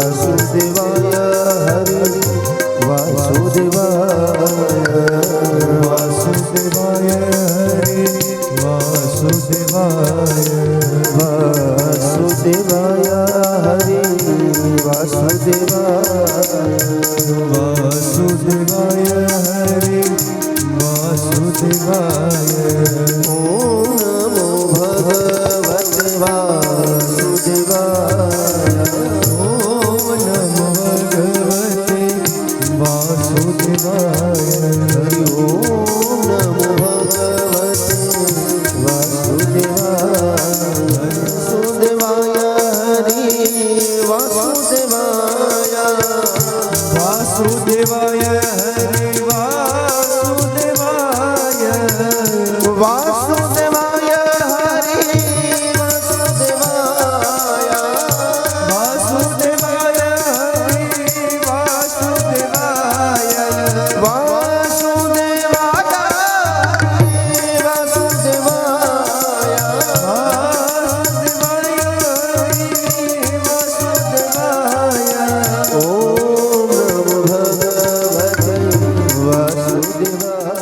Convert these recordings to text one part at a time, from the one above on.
વાસુદેવાય હરિ વાસુદેવાય વાસુદેવાય હરિ વાસુદેવાય વાસુદેવાય હરિ વાસુદેવાય વાસુદેવાય હરિ વાસુદેવાય ઓમ નમો ભગવતે વાસુદેવાય ઓમ નમો ભગવતે વાસુદેવાય હરિ ઓમ નમો ભગવતે વાસુદેવાય વાસુદેવાય હરિ વાસુદેવાય વાસુદેવાય હરિ વાસુદેવાય વાસુદેવાય હરિ વાસુદેવાય વાસુદેવાય હરિ વાસુદેવાય વાસુદેવાય વાસુદેવાય ઓમ નમો ભગવતે વાસુદેવાય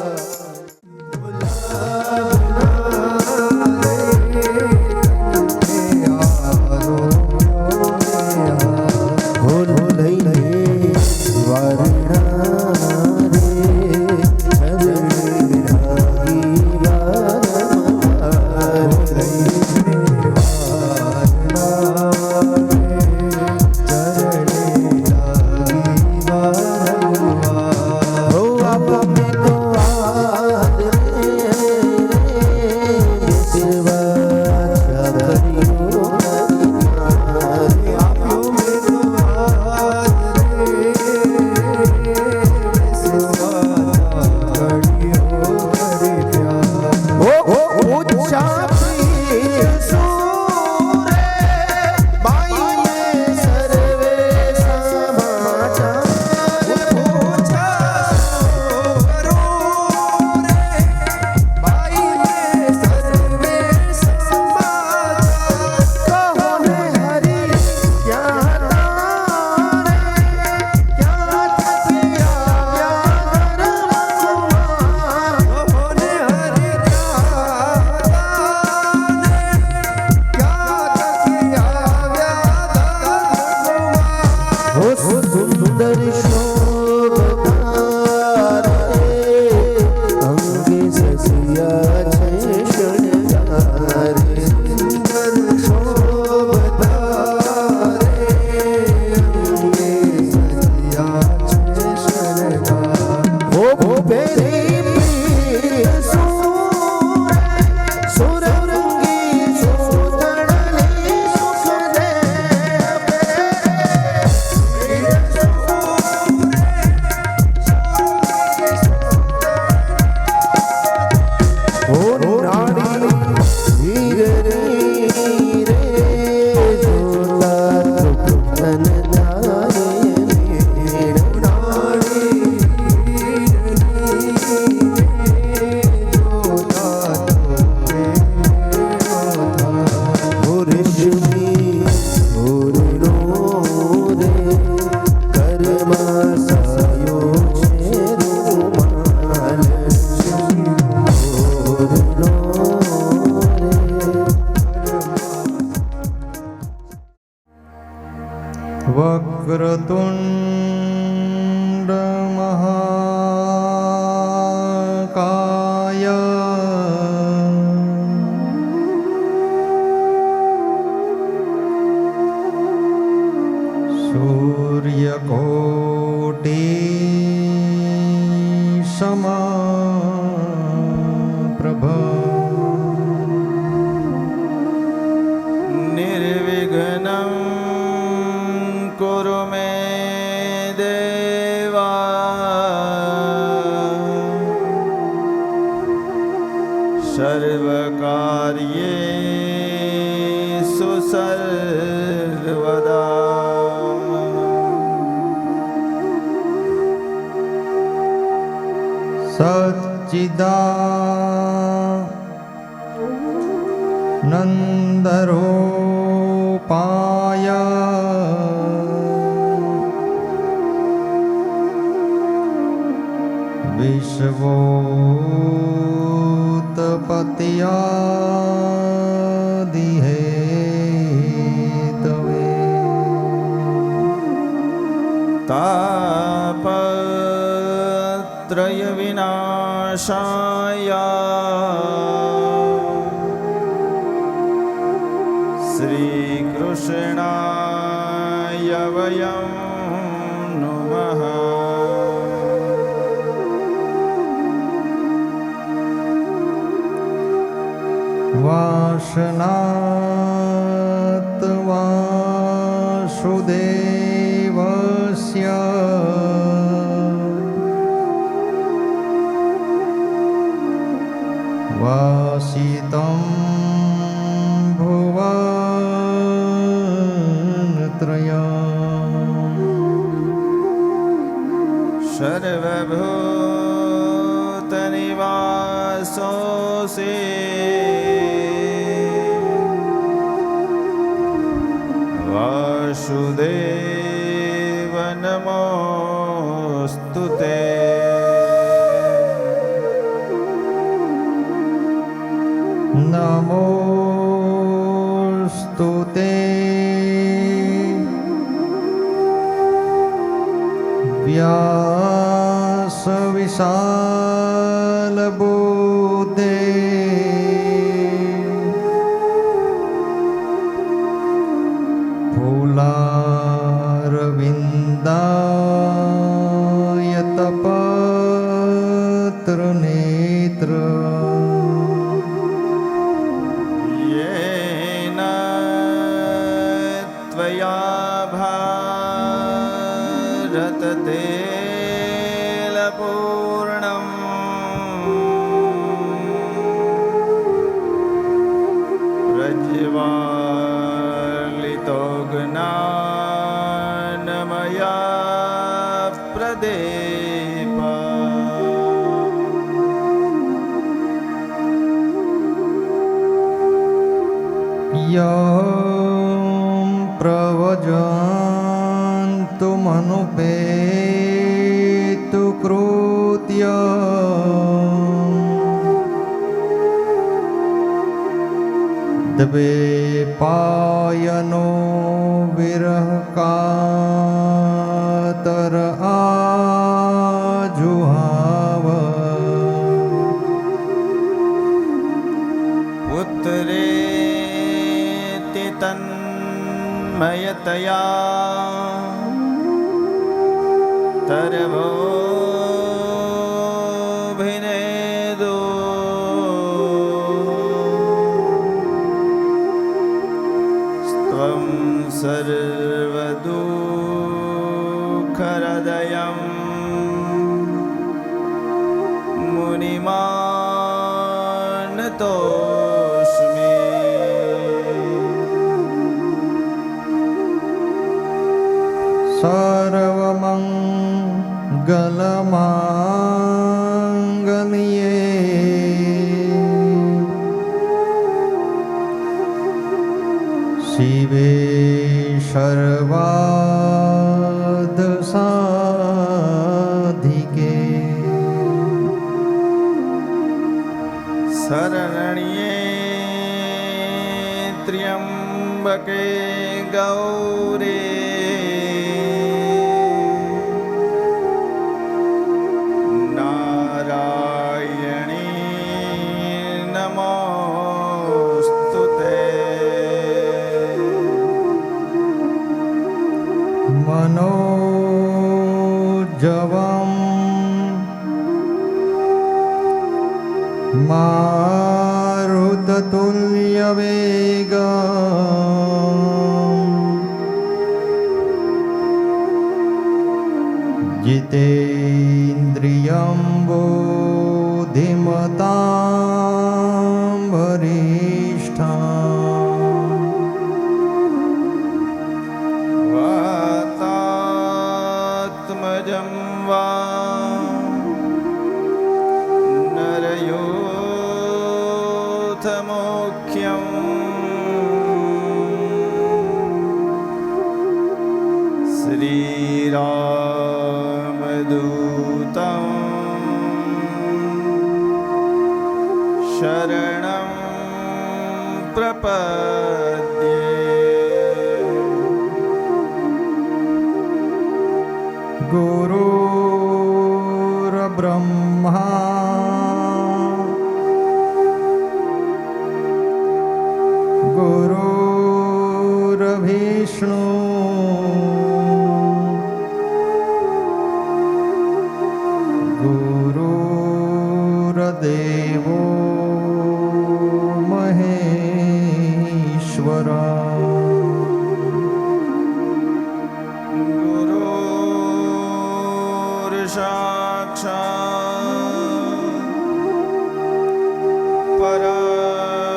વક્રતુંડ મહાકાય સૂર્યકોટી સમપ્રભ નિર્વિઘ્નં કુરુ મે દેવા સર્વકાર્યેષુ સર્વદા સચ્ચિદાનંદરૂપાય विश्वोत्पत्त्यादिहेतवे तापत्रयविनाशाय श्रीकृष्णाय वयं नुमः। वासनात् वासुदेवस्य वासितं भुवनत्रयम् सर्वभूतनिवासोऽसि वासुदेव नमोऽस्तु ते। नमोऽस्तु ते व्यासविशालबुद्धे फूलारविन्दायतपत्रनेत्र येन त्वया भारततेलपूर्णम् प्रज्वालितो ज्ञानमया प्रदीपः यं प्रवजन्तुमनुपेतु कृत्य द्वैपायनो विरहकातर आजुहाव पुत्रेति तन्मयतया तरवोऽभिनेदो त्वं सर्वदुःखहृदयं मुनिमानतोऽस्मि। सर्वमङ्गलमाङ्गल्ये शिवे सर्वार्थसाधिके शरण्ये त्र्यम्बके गौरी नारायणी नमोऽस्तु ते। मनोजवं मारुततुल्यवेगम् जितेन्द्रियं बुद्धिमतां वरिष्ठम् वातात्मजं वा नरयोथमुख्यं श्रीरामदूतं शरणं प्रपद्ये गुरुर्ब्रह्मा गुरुर्विष्णु गुरुर्देवो महेश्वरा साक्षात्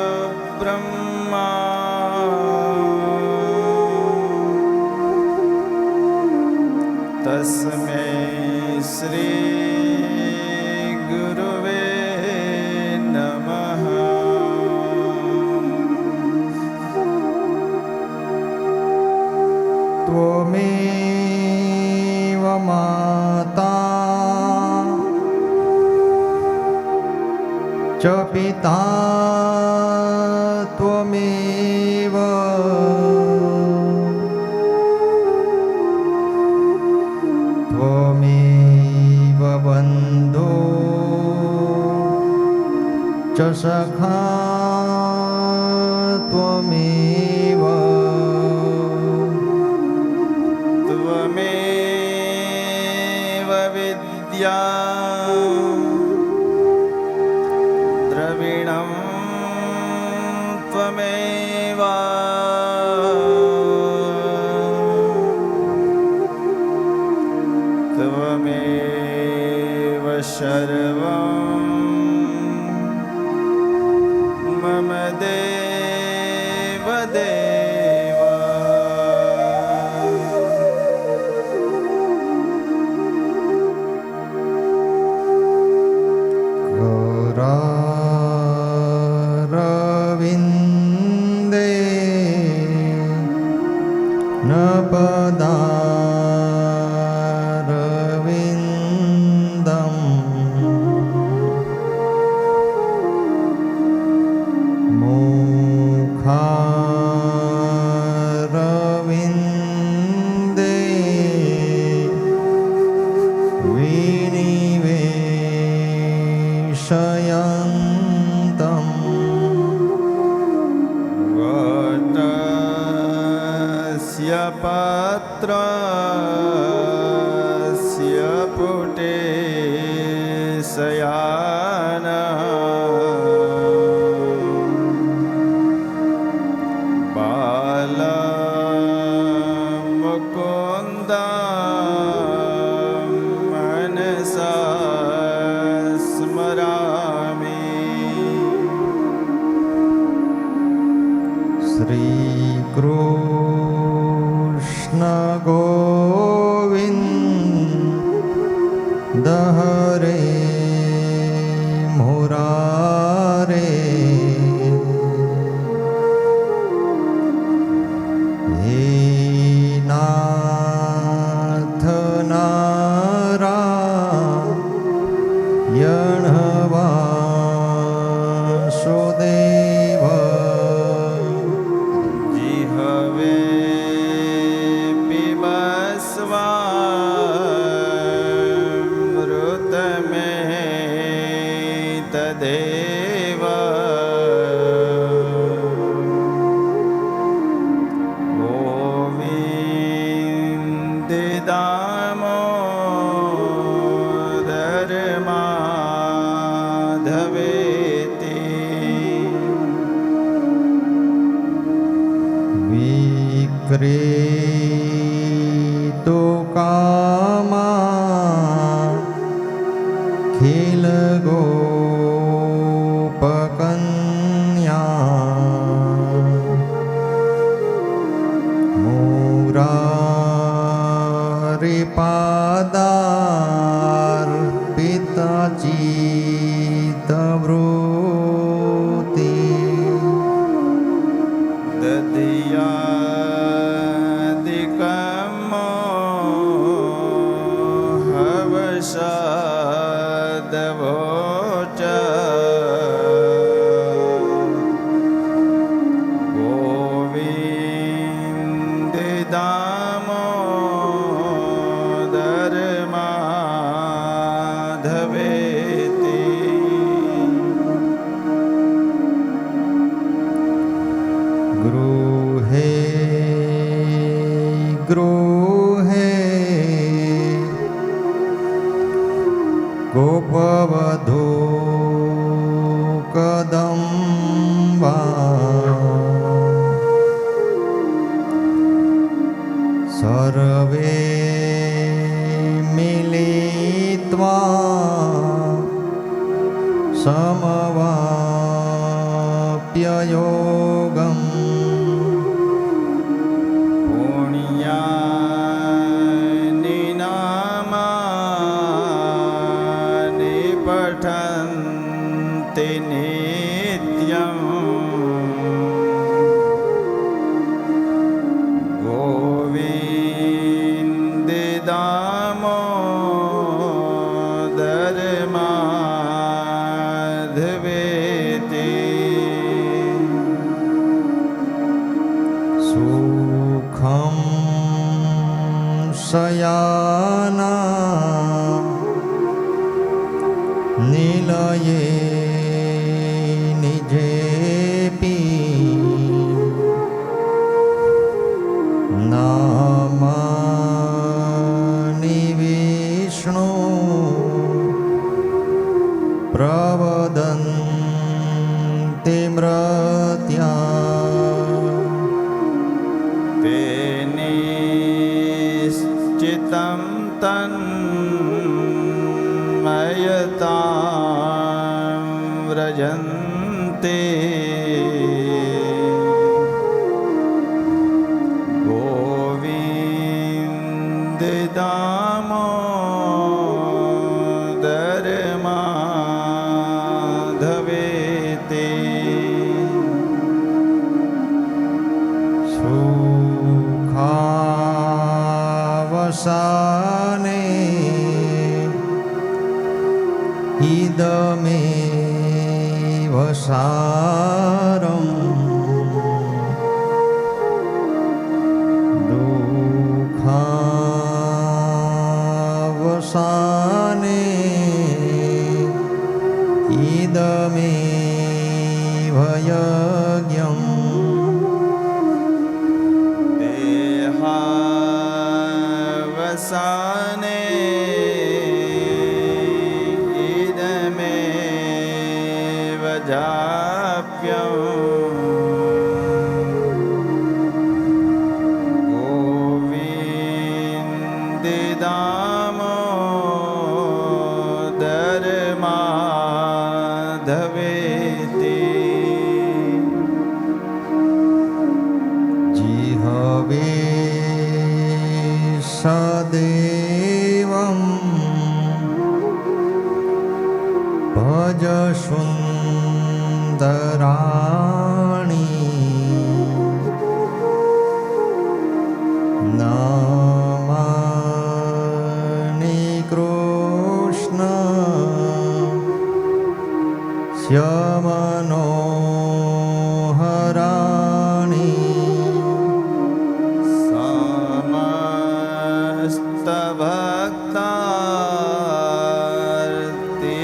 परब्रह्मा तस्मै श्री गुरुवे नमः त्वमेव माता च पिता त्वमेव त्वमेव बन्धो च सखा त्वमेव त्वमेव विद्या द्रविणं त्वमेव त्वमेव सर्वं मम देव देव रविन्दे न पदारविन्दम् मुखारविन्दे विनिवेशयन्तम् वटस्य पत्रस्य पुटे शयानः बालमुकुन्द मनसा स्मरामि श्रीकृष्ण गोविन्द हरे मुरारे हे नाथ नारायण वासुदेव जिह्वे पिबस्वामृतमेतदेव गोविन्द माधवेति विक्रीतो कामा खिल गोपकन्या मुरारिपादार्पिता चित्तवृत्ति दधियादिकं हवसादवोच અવધૂ કદંબા સર્વે મિલિત્વા સમવાપ્ય યોગમ પુણ્યાનિ નામાનિ પઠન્તિ નિત્યં ગોવિંદ દામોદર માધવેતિ સુખમ શયાના નિલયે નિજેપી નામાનિ વિષ્ણુ પ્રવદન્તિ મૃત્યા તે નિશ્ચિतं તન્મયતાં વ્રજન્તે ગોવિંદ દામોદર માધવેતિ સુખાવસાને ઇદમેવ સારમ દુઃખાવસાને ઇદમેવ યજ્ઞમ દેહાવસાને ઇદમેવ જાપ્યં ગોવિંદ દામોદર માધવેતિ જીહવે સદેવં ભજ સુંદરાણી નામાનિ કૃષ્ણ શ્યમનોહરાણી સમસ્તભક્તાર્તિ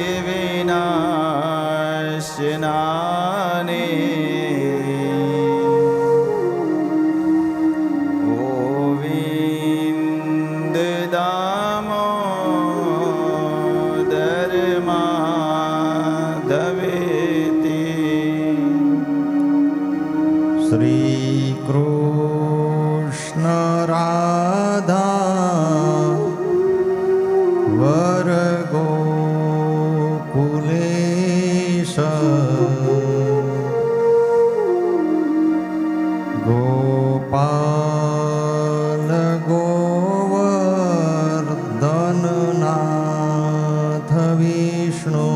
વિનાશનાને ગોવિંદ દામોદર માધવેતિ શ્રી કૃષ્ણ રાધા વર ગોકુલેશ ગોપાલ ગોવર્ધનનાથ વિષ્ણુ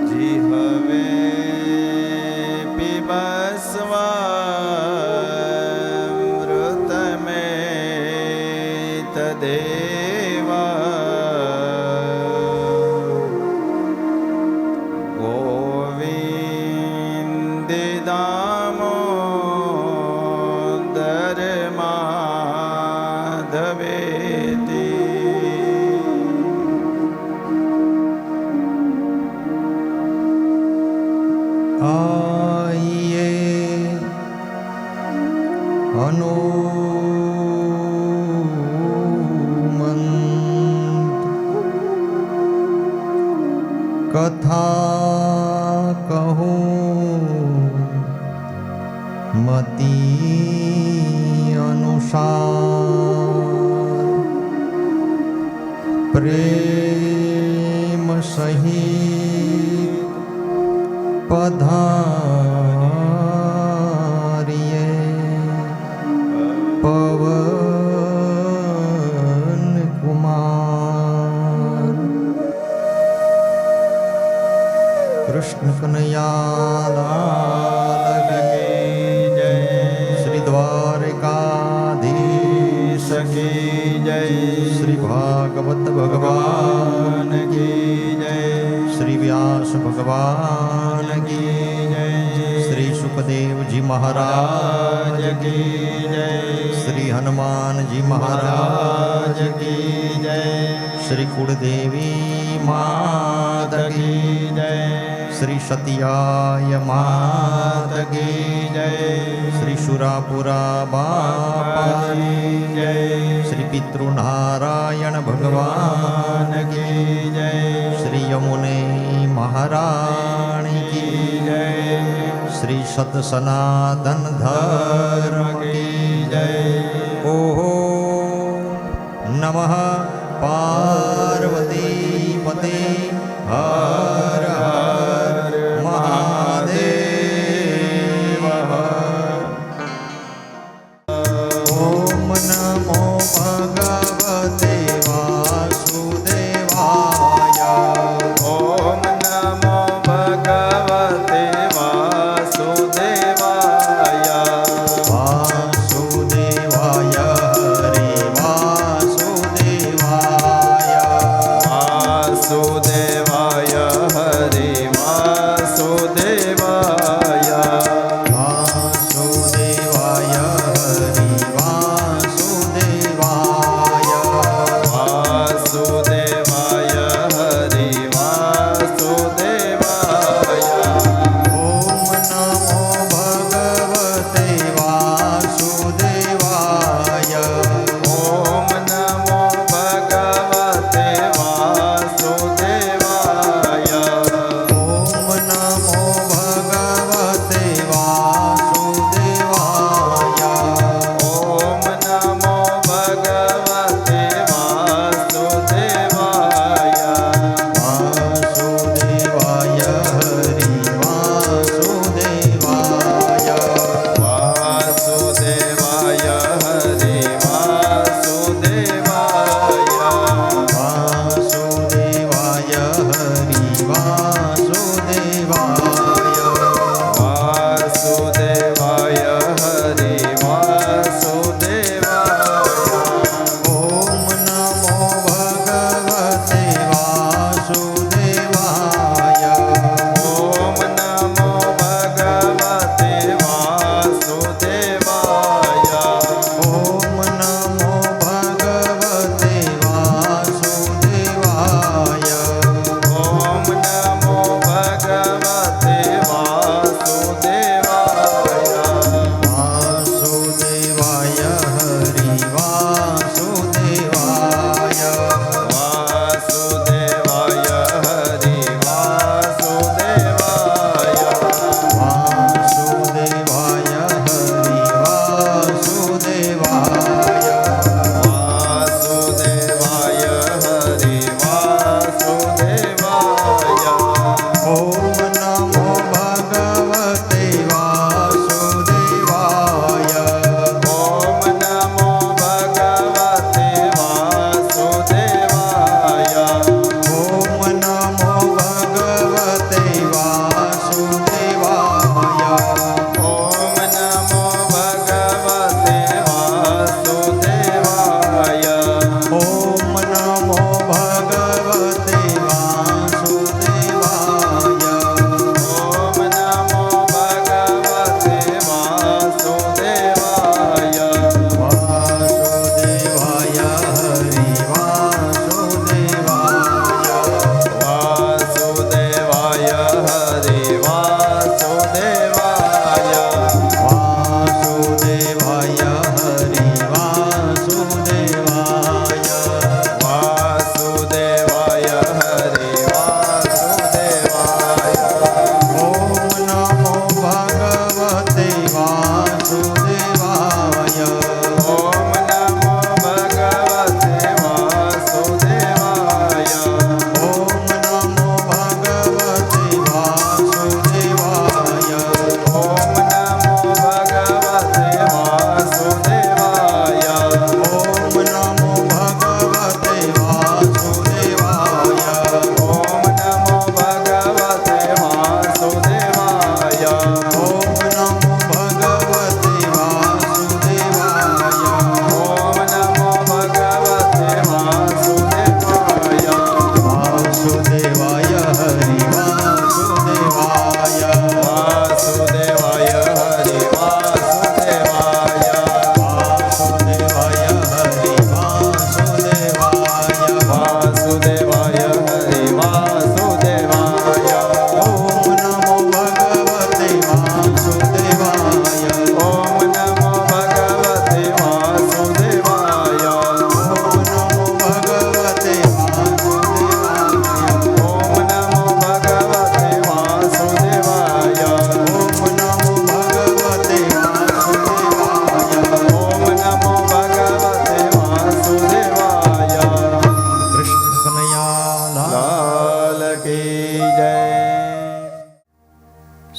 જીહવે પિબસ્વામૃતમેતદેવ ગોવિંદ દામોદર માધવેતિ આઈએ હનુમંત કથા કહું મતી અનુસાર પ્રેમ સહિત પધારીએ પવન કુમાર કૃષ્ણ કનૈયાલાલ કી જય. શ્રી દ્વારકાધીશ કી જય. શ્રી ભાગવત ભગવાન કી જય. શ્રી વ્યાસ ભગવાન કી જય. શ્રી સુખદેવજી મહારાજ કી જય. શ્રી હનુમાનજી મહારાજ કી જય. શ્રી કુળદેવી માત કી જય. શ્રી સતિયાય માત કી જય. શ્રી સુરાપુરા બાપાની જય. શ્રી પિતૃનારાયણ ભગવાન કી જય. શ્રી યમુને મહારાણી કી જય. શ્રી સત સનાતન ધર્મ કી જય. ઓહો નમઃ પાર્વતી પતે હર હર મહાદેવ. ઓમ નમો ભગવતે વાસુદેવાય. ઓમ નમો ભગવતે વાસુદેવાય. વાસુદેવાય હરે વાસુદેવાય. વાસુદેવાય હરે વાસુદેવાય. વાસુદેવાય હરે વાસુદેવાય. વાસુદેવાય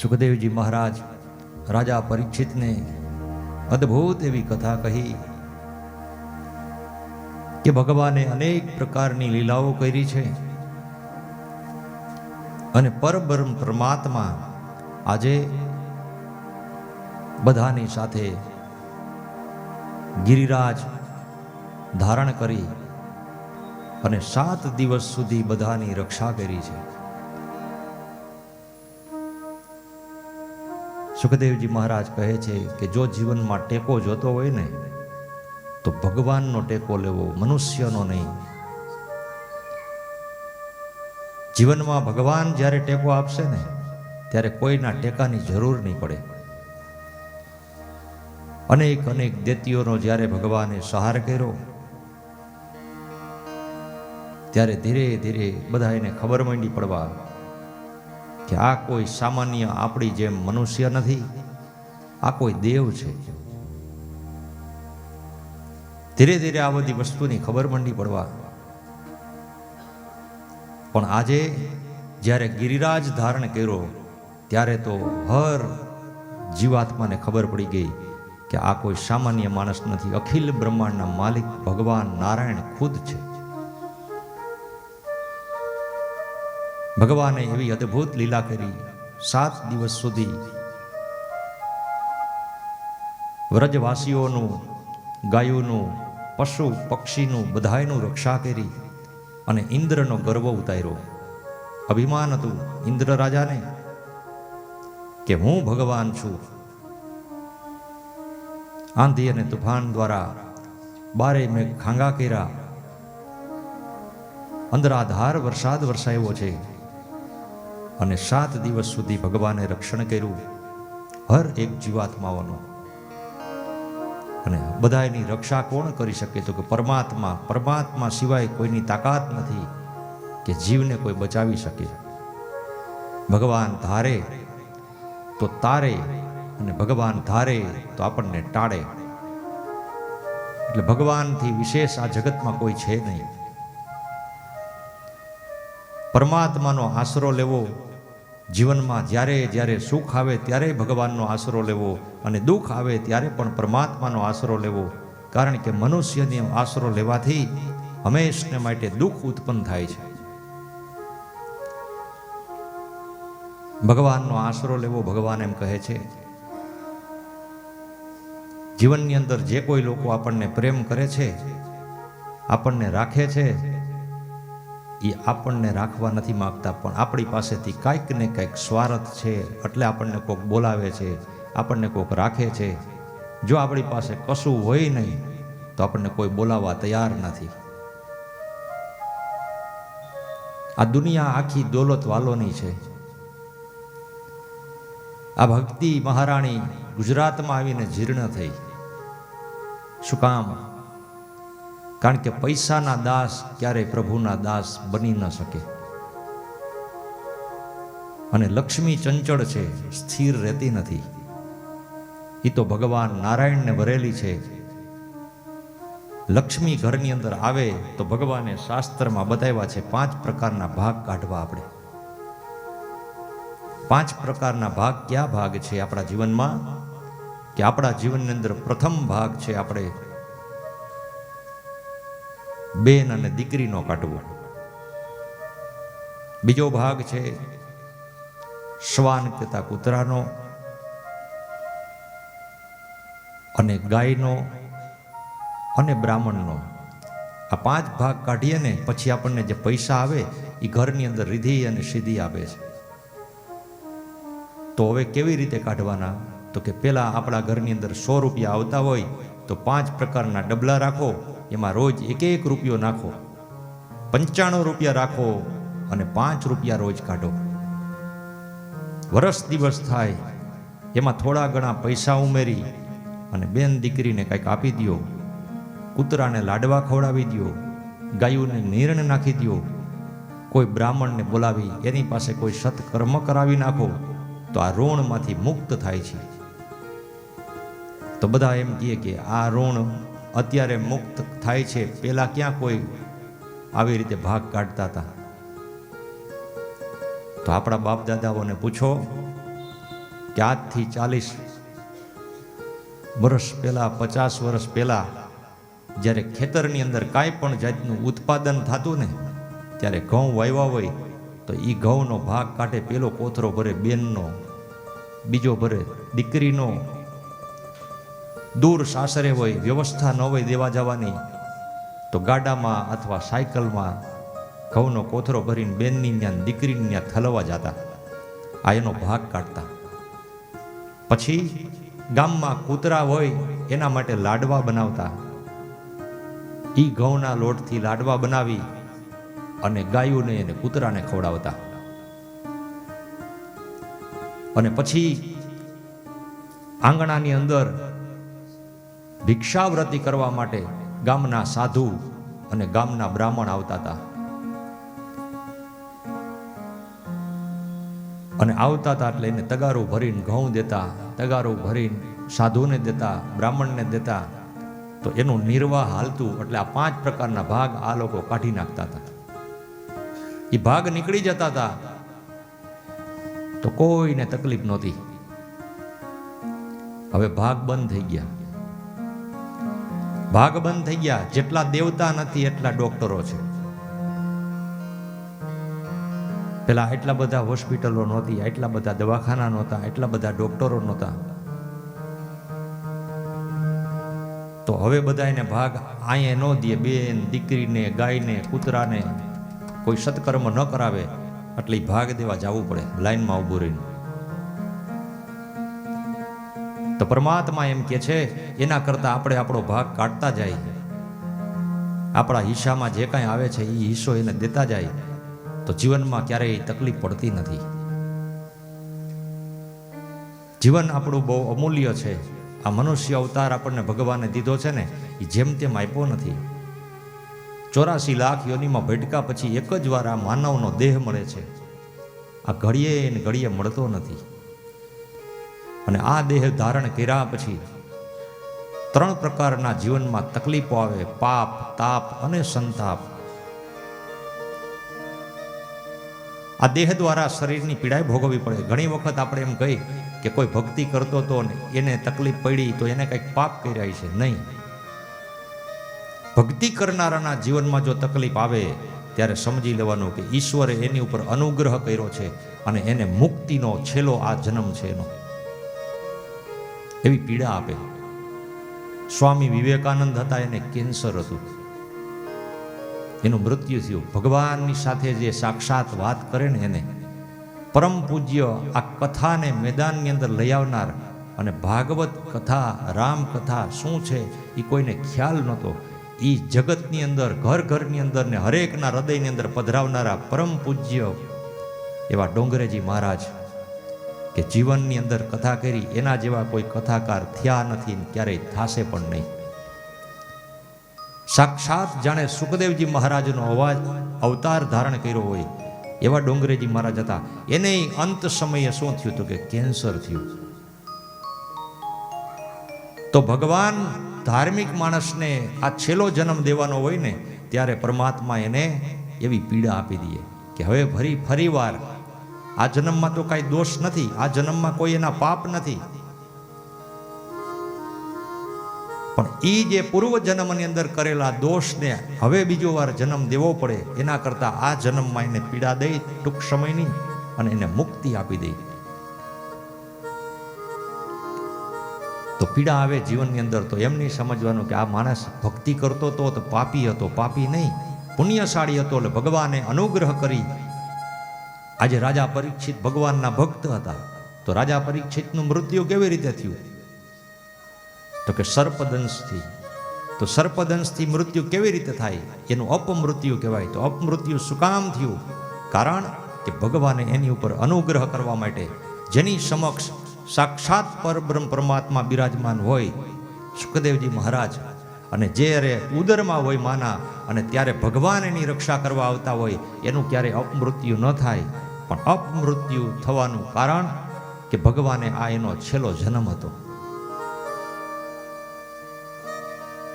સુખદેવજી મહારાજ રાજા પરીક્ષિતને અદ્ભુત એવી કથા કહી કે ભગવાને અનેક પ્રકારની લીલાઓ કરી છે અને પરબ્રહ્મ પરમાત્મા આજે બધાની સાથે ગિરિરાજ ધારણ કરી અને 7 દિવસ સુધી બધાની રક્ષા કરી છે. સુખદેવજી મહારાજ કહે છે કે જો જીવનમાં ટેકો જોતો હોય ને તો ભગવાનનો ટેકો લેવો, મનુષ્યનો નહીં. જીવનમાં ભગવાન જ્યારે ટેકો આપશે ને ત્યારે કોઈના ટેકાની જરૂર નહીં પડે. અનેક અનેક દૈત્યોનો જ્યારે ભગવાને સહાર કર્યો ત્યારે ધીરે ધીરે બધાને ખબર માંડી પડવા કે આ કોઈ સામાન્ય આપણી જેમ મનુષ્ય નથી, આ કોઈ દેવ છે. ધીરે ધીરે આ બધી વસ્તુની ખબર માંડી પડવા. પણ આજે જ્યારે ગિરિરાજ ધારણ કર્યો ત્યારે તો હર જીવાત્માને ખબર પડી ગઈ કે આ કોઈ સામાન્ય માણસ નથી, અખિલ બ્રહ્માંડના માલિક ભગવાન નારાયણ ખુદ છે. ભગવાને એવી અદ્ભુત લીલા કરી. 7 દિવસ સુધી વ્રજવાસીઓનું, ગાયોનું, પશુ પક્ષીનું બધાયનું રક્ષા કરી અને ઇન્દ્રનો ગર્વ ઉતાર્યો. અભિમાન હતું ઇન્દ્ર રાજાને કે હું ભગવાન છું. આંધી અને તુફાન દ્વારા 12 મેઘ ખાંગા કર્યા, અંદરાધાર વરસાદ વરસાવ્યો છે અને 7 દિવસ સુધી ભગવાને રક્ષણ કર્યું હર એક જીવાત્માઓનું. અને બધાની રક્ષા કોણ કરી શકે તો કે પરમાત્મા. પરમાત્મા સિવાય કોઈની તાકાત નથી કે જીવને કોઈ બચાવી શકે. ભગવાન ધારે તો તારે અને ભગવાન ધારે તો આપણને ટાળે. એટલે ભગવાનથી વિશેષ આ જગતમાં કોઈ છે નહીં. પરમાત્માનો આશરો લેવો. જીવનમાં જ્યારે જ્યારે સુખ આવે ત્યારે ભગવાનનો આશરો લેવો અને દુઃખ આવે ત્યારે પણ પરમાત્માનો આશરો લેવો. કારણ કે મનુષ્યને આશરો લેવાથી હંમેશને માટે દુઃખ ઉત્પન્ન થાય છે. ભગવાનનો આશરો લેવો. ભગવાન એમ કહે છે જીવનની અંદર જે કોઈ લોકો આપણને પ્રેમ કરે છે, આપણને રાખે છે, એ આપણને રાખવા નથી માંગતા, પણ આપણી પાસેથી કાંઈક ને કંઈક સ્વાર્થ છે એટલે આપણને કોઈક બોલાવે છે, આપણને કોઈક રાખે છે. જો આપણી પાસે કશું હોય નહીં તો આપણને કોઈ બોલાવવા તૈયાર નથી. આ દુનિયા આખી દોલત વાલોની છે. આ ભક્તિ મહારાણી ગુજરાતમાં આવીને જીર્ણ થઈ. શું કામ? કારણ કે પૈસાના દાસ ક્યારેય પ્રભુના દાસ બની ન શકે. અને લક્ષ્મી ચંચળ છે, સ્થિર રહેતી નથી. એ તો ભગવાન નારાયણને વરેલી છે. લક્ષ્મી ઘરની અંદર આવે તો ભગવાને શાસ્ત્રમાં બતાવ્યા છે 5 પ્રકારના ભાગ કાઢવા. આપણે 5 પ્રકારના ભાગ. કયા ભાગ છે આપણા જીવનમાં? કે આપણા જીવનની અંદર પ્રથમ ભાગ છે આપણે બેન અને દીકરીનો કાઢવો. બીજો ભાગ છે શ્વાન કહેતા કૂતરાનો અને ગાયનો અને બ્રાહ્મણનો. આ 5 ભાગ કાઢીએ ને પછી આપણને જે પૈસા આવે એ ઘરની અંદર રિદ્ધિ અને સિદ્ધિ આપે છે. તો હવે કેવી રીતે કાઢવાના? તો કે પેલા આપણા ઘરની અંદર 100 રૂપિયા આવતા હોય તો 5 પ્રકારના ડબલા રાખો, એમાં રોજ 1 રૂપિયો નાખો. 95 રૂપિયા રાખો અને 5 રૂપિયા રોજ કાઢો. વર્ષ દિવસ થાય એમાં થોડા ઘણા પૈસા ઉમેરી અને બેન દીકરીને કંઈક આપી દો, કૂતરાને લાડવા ખવડાવી દો, ગાયોને નીરણ નાખી દો, કોઈ બ્રાહ્મણને બોલાવી એની પાસે કોઈ સત્કર્મ કરાવી નાખો તો આ ઋણમાંથી મુક્ત થાય છે. તો બધા એમ કહે કે આ ઋણ અત્યારે મુક્ત થાય છે, પેલા ક્યાં કોઈ આવી રીતે ભાગ કાઢતા હતા? તો આપણા બાપ દાદાઓને પૂછો કે આજથી 40 વર્ષ પહેલા, 50 વર્ષ પહેલા જ્યારે ખેતરની અંદર કાંઈ પણ જાતનું ઉત્પાદન થતું ને, ત્યારે ઘઉં વાવ્યા હોય તો એ ઘઉંનો ભાગ કાઢે, પેલો કોથરો ભરે બેનનો, બીજો ભરે દીકરીનો. દૂર સાસરે હોય, વ્યવસ્થા ન હોય દેવા જવાની, તો ગાડામાં અથવા સાયકલમાં ઘઉંનો કોથરો ભરીને બેનની ત્યાં, દીકરીની ત્યાં થલવા જતા. આ એનો ભાગ કાઢતા. પછી ગામમાં કૂતરા હોય એના માટે લાડવા બનાવતા. એ ઘઉંના લોટથી લાડવા બનાવી અને ગાયોને અને કૂતરાને ખવડાવતા. અને પછી આંગણાની અંદર ભિક્ષાવ્રતી કરવા માટે ગામના સાધુ અને ગામના બ્રાહ્મણ આવતા હતા. અને આવતા હતા એટલે એને તગારું ભરીને ઘઉં દેતા, તગારું ભરીને સાધુને દેતા, બ્રાહ્મણને દેતા. તો એનું નિર્વાહ હાલતું. એટલે આ 5 પ્રકારના ભાગ આ લોકો કાઢી નાખતા હતા. એ ભાગ નીકળી જતા હતા તો કોઈને તકલીફ નહોતી. હવે ભાગ બંધ થઈ ગયા. ભાગ બંધ થઈ ગયા. જેટલા દેવતા નથી એટલા ડોક્ટરો છે. પેલા એટલા બધા હોસ્પિટલો નહોતી, એટલા બધા દવાખાના નહોતા, એટલા બધા ડોક્ટરો નહોતા. તો હવે બધા એને ભાગ અહીંયા ન દે. બેન, દીકરીને, ગાયને, કૂતરાને કોઈ સત્કર્મ ન કરાવે એટલે ભાગ દેવા જવું પડે લાઈનમાં ઊભું રહીને. તો પરમાત્મા એમ કે છે એના કરતા આપણે આપણો ભાગ કાઢતા જાય, આપણા હિસ્સામાં જે કાંઈ આવે છે એ હિસ્સો એને દેતા જાય, તો જીવનમાં ક્યારેય તકલીફ પડતી નથી. જીવન આપણું બહુ અમૂલ્ય છે. આ મનુષ્ય અવતાર આપણને ભગવાને દીધો છે ને, એ જેમ તેમ આપ્યો નથી. 84 લાખ યોનિમાં ભટકા પછી એક જ વાર આ માનવનો દેહ મળે છે. આ ઘડીએ ને ઘડીએ મળતો નથી. અને આ દેહ ધારણ કર્યા પછી 3 પ્રકારના જીવનમાં તકલીફો આવે: પાપ, તાપ અને સંતાપ. આ દેહ દ્વારા શરીરની પીડાઈ ભોગવવી પડે. ઘણી વખત આપણે એમ કહી કે કોઈ ભક્તિ કરતો હતો ને એને તકલીફ પડી તો એને કંઈક પાપ કર્યા છે. નહીં. ભક્તિ કરનારાના જીવનમાં જો તકલીફ આવે ત્યારે સમજી લેવાનું કે ઈશ્વરે એની ઉપર અનુગ્રહ કર્યો છે અને એને મુક્તિનો છેલ્લો આ જન્મ છે એનો. એવી પીડા આપે. સ્વામી વિવેકાનંદ હતા, એને કેન્સર હતું, એનું મૃત્યુ થયું. ભગવાનની સાથે જે સાક્ષાત વાત કરે ને એને પરમ પૂજ્ય આ કથાને મેદાનની અંદર લઈ આવનાર, અને ભાગવત કથા, રામ કથા શું છે એ કોઈને ખ્યાલ નહોતો. એ જગતની અંદર, ઘર ઘરની અંદર ને હરેકના હૃદયની અંદર પધરાવનારા પરમ પૂજ્ય એવા ડોંગરેજી મહારાજ, કે જીવનની અંદર કથા કરી એના જેવા કોઈ કથાકાર થયા નથી, ક્યારેય થશે પણ નહીં. સાક્ષાત જાણે સુખદેવજી મહારાજનો અવતાર ધારણ કર્યો હોય એવા ડોંગરેજી મહારાજ હતા. એને અંત સમયે શું થયું હતું કે કેન્સર થયું. તો ભગવાન ધાર્મિક માણસને આ છેલ્લો જન્મ દેવાનો હોય ને ત્યારે પરમાત્મા એને એવી પીડા આપી દે કે હવે ફરી વાર આ જન્મમાં તો કાંઈ દોષ નથી, આ જન્મમાં કોઈ એના પાપ નથી, પણ એ જે પૂર્વ જન્મની અંદર કરેલા દોષને હવે બીજો વાર જન્મ દેવો પડે એના કરતા આ જન્મમાં એને પીડા દઈ ટૂંક સમયની અને એને મુક્તિ આપી દઈ. તો પીડા આવે જીવનની અંદર તો એમ નહીં સમજવાનું કે આ માણસ ભક્તિ કરતો હતો તો પાપી હતો. પાપી નહીં, પુણ્યશાળી હતો એટલે ભગવાને અનુગ્રહ કરી. આજે રાજા પરીક્ષિત ભગવાનના ભક્ત હતા, તો રાજા પરીક્ષિતનું મૃત્યુ કેવી રીતે થયું? તો કે સર્પદંશથી. તો સર્પદંશથી મૃત્યુ કેવી રીતે થાય? એનું અપમૃત્યુ કહેવાય. તો અપમૃત્યુ શું કામ થયું? કારણ કે ભગવાને એની ઉપર અનુગ્રહ કરવા માટે, જેની સમક્ષ સાક્ષાત પરબ્રહ્મ પરમાત્મા બિરાજમાન હોય સુખદેવજી મહારાજ, અને જ્યારે ઉદરમાં હોય માના, અને ત્યારે ભગવાન એની રક્ષા કરવા આવતા હોય, એનું ક્યારેય અપમૃત્યુ ન થાય. પણ અપમૃત્યુ થવાનું કારણ કે ભગવાને આ એનો છેલ્લો જન્મ હતો.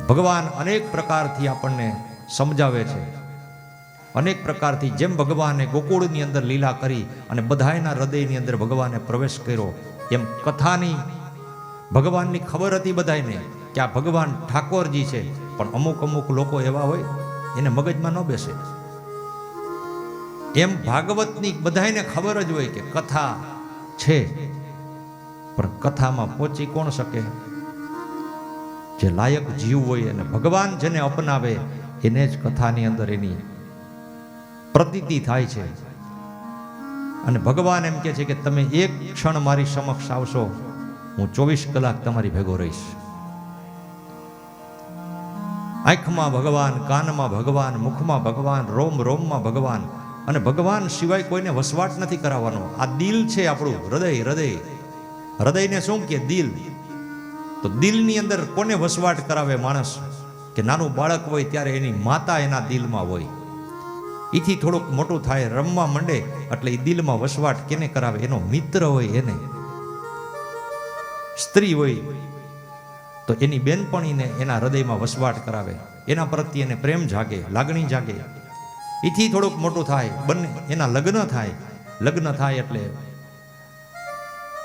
ભગવાન અનેક પ્રકારથી આપણને સમજાવે છે, અનેક પ્રકારથી. જેમ ભગવાને ગોકુળની અંદર લીલા કરી અને બધાયના હૃદયની અંદર ભગવાને પ્રવેશ કર્યો, એમ કથાની ભગવાનની ખબર હતી બધાને કે આ ભગવાન ઠાકોરજી છે, પણ અમુક અમુક લોકો એવા હોય એને મગજમાં ન બેસે. એમ ભાગવતની બધાને ખબર જ હોય કે કથા છે, પણ કથામાં પહોંચી કોણ શકે? જે લાયક જીવ હોય અને ભગવાન જેને અપનાવે એને જ કથાની અંદર એની પ્રતીતિ થાય છે. અને ભગવાન એમ કહે છે કે તમે એક ક્ષણ મારી સમક્ષ આવશો, હું 24 કલાક તમારી ભેગો રહીશ. આંખમાં ભગવાન, કાનમાં ભગવાન, મુખમાં ભગવાન, રોમ રોમમાં ભગવાન. અને ભગવાન સિવાય કોઈને વસવાટ નથી કરાવવાનો. આ દિલ છે આપણું, હૃદય. હૃદયને શું કે? દિલ. તો દિલની અંદર કોને વસવાટ કરાવે માણસ? કે નાનું બાળક હોય ત્યારે એની માતા એના દિલમાં હોય. એથી થોડુંક મોટું થાય, રમવા માંડે એટલે એ દિલમાં વસવાટ કેને કરાવે? એનો મિત્ર હોય એને. સ્ત્રી હોય તો એની બેનપણીને એના હૃદયમાં વસવાટ કરાવે, એના પ્રત્યે એને પ્રેમ જાગે, લાગણી જાગે. એથી થોડુંક મોટું થાય, બંને એના લગ્ન થાય એટલે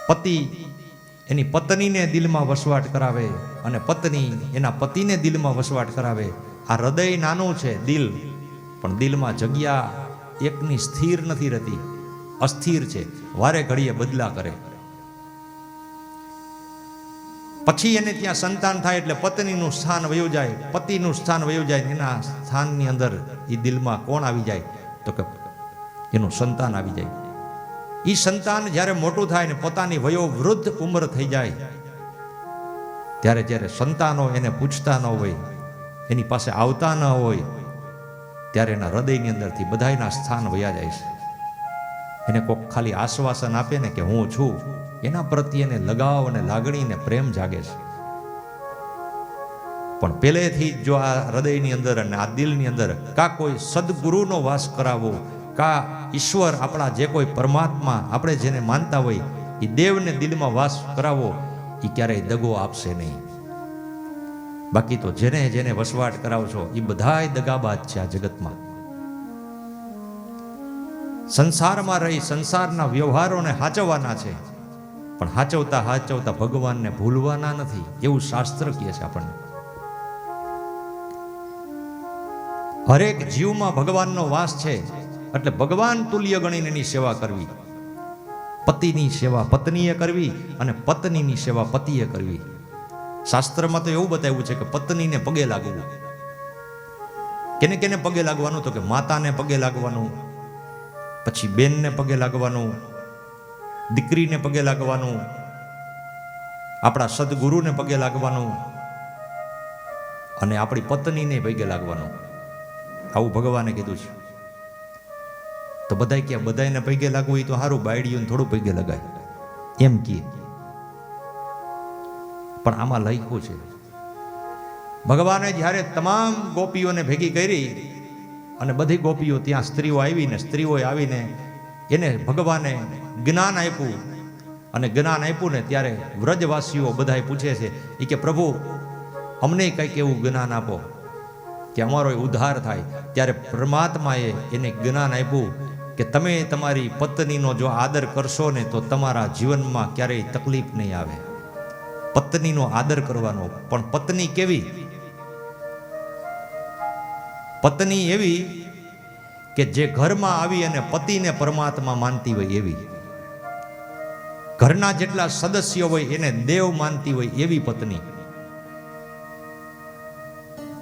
પતિ એની પત્નીને દિલમાં વસવાટ કરાવે અને પત્ની એના પતિને દિલમાં વસવાટ કરાવે. આ હૃદય નાનું છે, દિલ, પણ દિલમાં જગ્યા એકની સ્થિર નથી રહેતી, અસ્થિર છે, વારે ઘડીએ બદલા કરે. પછી એને ત્યાં સંતાન થાય એટલે પત્નીનું સ્થાન વયું જાય, પતિનું સ્થાન વયું જાય. એના સ્થાનની અંદર એ દિલમાં કોણ આવી જાય? તો કે એનું સંતાન આવી જાય. એ સંતાન જ્યારે મોટું થાય ને પોતાની વયોવૃદ્ધ ઉંમર થઈ જાય ત્યારે જ્યારે સંતાનો એને પૂછતા ન હોય, એની પાસે આવતા ન હોય, ત્યારે એના હૃદયની અંદરથી બધાયના સ્થાન વયા જાય છે. એને કોક ખાલી આશ્વાસન આપે ને કે હું છું, એના પ્રત્યે એને લગાવ અને લાગણી ને પ્રેમ જાગે છે. પણ પહેલેથી જ જો આ હૃદયની અંદર અને આ દિલની અંદર કા કોઈ સદગુરુનો વાસ કરાવવો, કા ઈશ્વર આપણા જે કોઈ પરમાત્મા આપણે જેને માનતા હોય એ દેવને દિલમાં વાસ કરાવો, એ ક્યારેય દગો આપશે નહીં. બાકી તો જેને જેને વસવાટ કરાવશો એ બધાય દગાબાજ છે આ જગતમાં. સંસારમાં રહી સંસારના વ્યવહારોને હાચવવાના છે, પણ હાચવતા ભગવાનને ભૂલવાના નથી, એવું શાસ્ત્ર કહે છે આપણને. હરેક જીવમાં ભગવાનનો વાસ છે, એટલે ભગવાન તુલ્ય ગણીને એની સેવા કરવી. પતિની સેવા પત્નીએ કરવી અને પત્નીની સેવા પતિએ કરવી. શાસ્ત્રમાં તો એવું બતાવ્યું છે કે પત્નીને પગે લાગવું. કેને કેને પગે લાગવાનું? તો કે માતાને પગે લાગવાનું, પછી બેનને પગે લાગવાનું, દીકરીને પગે લાગવાનું, આપણા સદગુરુને પગે લાગવાનું અને આપણી પત્નીને પગે લાગવાનું. આવું ભગવાને કીધું છે. તો બધાય કે બધાને પગે લાગવું એ તો સારું, બાયડીઓને થોડું પગે લગાય એમ કહે. પણ આમાં લખ્યું છે ભગવાને જ્યારે તમામ ગોપીઓને ભેગી કરી અને બધી ગોપીઓ ત્યાં સ્ત્રીઓએ આવીને એને ભગવાને જ્ઞાન આપ્યું. અને જ્ઞાન આપ્યું ને ત્યારે વ્રજવાસીઓ બધાએ પૂછે છે એ કે પ્રભુ અમને કંઈક એવું જ્ઞાન આપો કે અમારો ઉદ્ધાર થાય. ત્યારે પરમાત્માએ એને જ્ઞાન આપ્યું કે તમે તમારી પત્નીનો જો આદર કરશો ને તો તમારા જીવનમાં ક્યારેય તકલીફ નહીં આવે. પત્નીનો આદર કરવાનો. પણ પત્ની કેવી? પત્ની એવી કે જે ઘરમાં આવી અને પતિને પરમાત્મા માનતી હોય એવી, ઘરના જેટલા સદસ્યો હોય એને દેવ માનતી હોય એવી પત્ની.